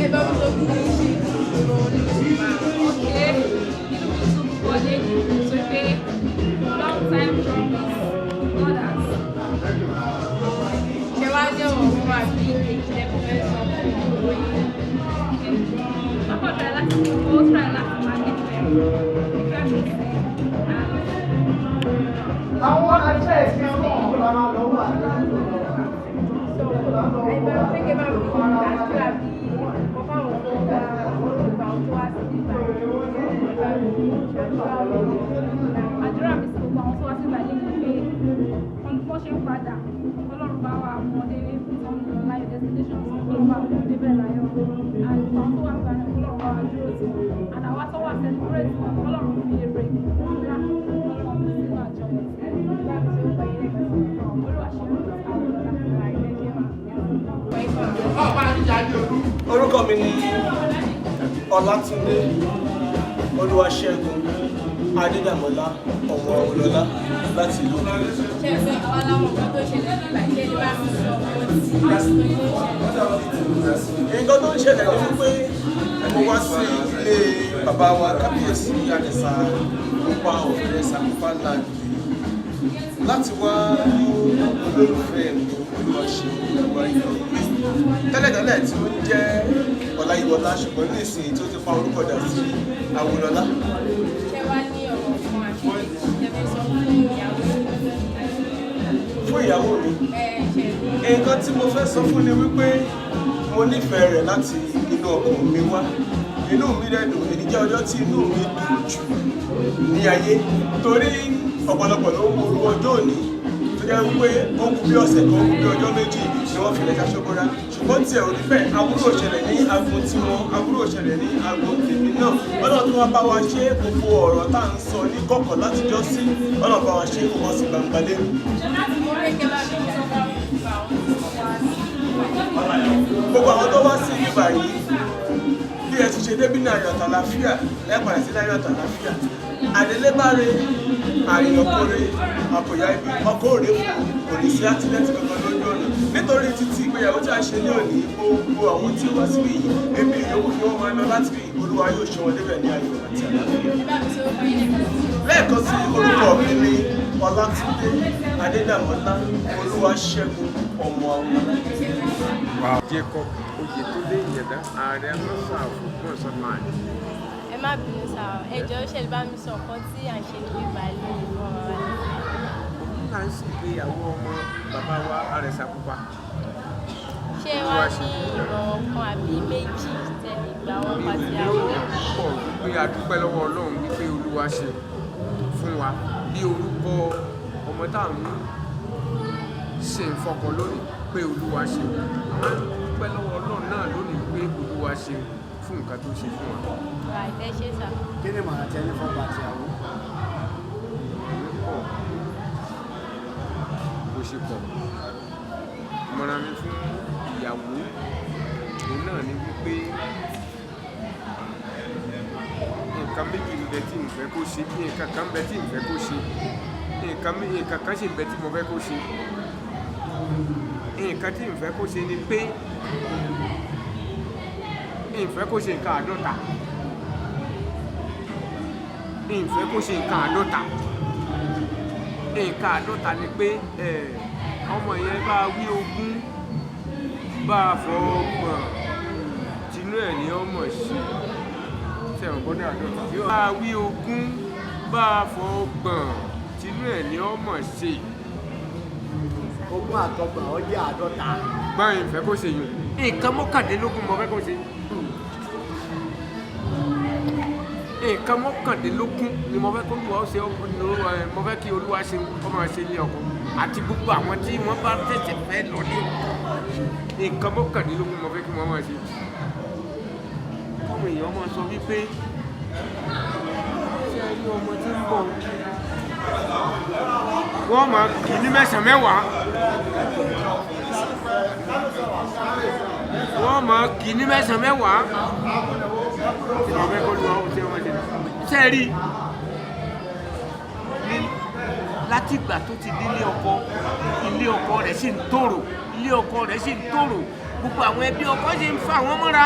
ẹ bá mi sọ fún mi ṣe ìròyìn ìjọba ọ̀kẹ́ inú mi tún wọlé tó pé long time promise God has. ṣé wàá jẹ́ òun wà bí ìjẹ́kùn fẹ́ sọ fún òun yìí. ọkọ̀ try láti ó try láti máa nífẹ̀ẹ́ ìfẹ́ mi sí àwọn àṣẹ ìsìn ọlọ́run ló máa lọ wà nínú ẹgbẹ́ pẹ́kẹ́ bá mi kọ́ àdúrà bí ọba òun tó gba olùgbà tó wá sí ìgbà àdúrà mi sí gbogbo àwọn tó wá sí ìgbà yìí pé wọ́n ṣe ń padà ọlọ́run bá wà ọmọdé fún ọmọ láyé destination ọlọ́run bá wọn débẹ̀ láyọ̀ àti àwọn tó wà gbà ní ọlọ́run bá wà dúró sí and àwọn tó wà celebrate ọlọ́run fi èrè ńlá ọlọ́run fi sínú àjọyọ̀ orúkọ mi ni Ọlátúndé Olúwaṣẹ́gun Adédàmọ́lá ọmọ Olọ́lá láti ìlú. nǹkan tó ń ṣẹlẹ̀ ni wípé mo wá sí ilé bàbá wa kábíyèsí Àdìsá nípa ọ̀fẹ́ Sàkófà láàyè láti wá olólùfẹ́ mi Olúwaṣẹ́gun Olúwayọ̀ tẹ́lẹ̀tẹ́lẹ̀ tí ó ń jẹ́ Ọláyíwọlá ṣùgbọ́n ní ìsìn tí ó ti fa orúkọ dà sí Awolọ́lá. fún ìyàwó mi nǹkan tí mo fẹ́ sọ fún ni wípé mo nífẹ̀ẹ́ rẹ̀ láti inú ọkàn mi wá inú mi rẹ̀ dùn èyí jẹ́ ọjọ́ tí inú mi dùn jù ní ayé torí ọ̀pọ̀lọpọ̀ ló ń wo ọjọ́ òní tó jẹ́ wípé ó kú bí ọ̀sẹ̀ kan ó kú bí ọjọ́ méjì ni wọ́n fi lẹ́ka ṣọ́kọ́rá ṣùgbọ́n tí ẹ̀ ò rí bẹ́ẹ̀ aburú òṣẹlẹ̀ ní agbọn tí wọn aburú òṣẹlẹ̀ ní agbọn tèmi náà ọlọ́run tó wá bá wa ṣe gbogbo ọ̀rọ̀ tá à ń sọ ní kọ̀kọ̀ látijọ́ sí ọlọ́run bá wa ṣe kó wọ́n sí gbangba lẹ́nu. gbogbo àwọn tó wá sí ibà yìí bí ẹ ti ṣe débí ní ayọ̀ àtàlàfíà ẹ padà sí ayọ̀ àtàlàfíà àdélébáre àyànkóre àpòyá ibi ọkọ òde fún òní sí àtìlẹ́tì kankan lójú ọ̀nà nítorí títí ìgbéyàwó tí a ṣe ní òní gbogbo àwọn tí ó wá síbi yìí ebi ìyókù ni wọ́n máa ń lọ láti rí Olúwa yóò ṣe wọn débẹ̀ ní ayọ̀ àti àlàáfíà. lẹ́ẹ̀kan sí orúkọ mi ní Ọlátúndé Adédàmọ́lá Olúwaṣẹ́gun ọmọ Awolọ́lá. Jacob Oyètúndé Ìyẹ̀dá ààrẹ amọ́fà fún ọ̀sán máa. ẹ má bínú sá o ẹ jọ̀ọ́ ṣe lè bá mi sọ nǹkan tí à ń ṣe níbi ìbàlẹ̀ ìwọ̀n wa. òun náà ń ṣègbéyàwó ọmọ bàbá wa Àrẹ̀sà Pupa. ṣé wàá ní ìmọ̀ràn kan àbí méjì tẹ̀lé gbà wọ́n pàṣẹ àwọn. pọ̀ wípé a dúpẹ́ lọ́wọ́ Ọlọ́run wípé Olúwa ṣe fún wa bí orúkọ ọmọ táwọn ṣe ń fọkàn lónìí pé Olúwa ṣe àwọn dúpẹ́ lọ́wọ́ Ọlọ́run náà lónìí pé Olúwa ṣe fún nǹkan tó ṣe fún wa. ẹ ṣe sà. kí ni màá tẹ́ ní fọ́pọ̀ àti àwọn. bó ṣe pọ̀ ìmọ̀ràn mi fún ìyàwó òun náà ni wípé nǹkan méjì ń bẹ tí n fẹ́ kó ṣe nǹkan kan bẹ tí n fẹ́ kó ṣe nǹkan kan ṣì ń bẹ tí mo fẹ́ kó ṣe nǹkan tí n fẹ́ kó ṣe ni pé n fẹ́ kó ṣe nǹkan 50 n fẹ́ kó ṣe nǹkan 50 nǹkan 50 ni pé ọmọ yẹn bá wí ogún bá a fọ ọgbọ̀n tinú ẹ̀ ní ọmọ ṣe sẹ́wọ̀n gbọ́dọ̀ 50 bá a wí ogún bá a fọ ọgbọ̀n tinú ẹ̀ ní ọmọ ṣe. ogún àtọgbọ̀n ó jẹ́ 50. báyìí ń fẹ́ kó ṣe yùn nǹkan 19 mo fẹ́ kó ṣe. nǹkan 19 ni mo fẹ́ kó Olúwa ṣe mo fẹ́ kí Olúwa ṣe ọmọ ṣe ní ọkọ àti gbogbo àwọn tí wọ́n bá tẹ̀sẹ̀ fẹ́ lọ ní nǹkan 19 mo fẹ́ kí wọ́n máa ṣe. ọmọ èèyàn máa sọ wípé ṣé ẹ rí ọmọ tí ń bọ̀ wọ́n máa kì í ní 9 wọ́n máa kì í ní 9 tí wọ́n fẹ́ kó Olúwa ṣe ọmọ ṣe. ṣé ẹ rí láti ìgbà tó ti dé ilé ọkọ rẹ̀ sì ń tòrò gbogbo àwọn ẹbí ọkọ sì ń fa àwọn mọ́ra.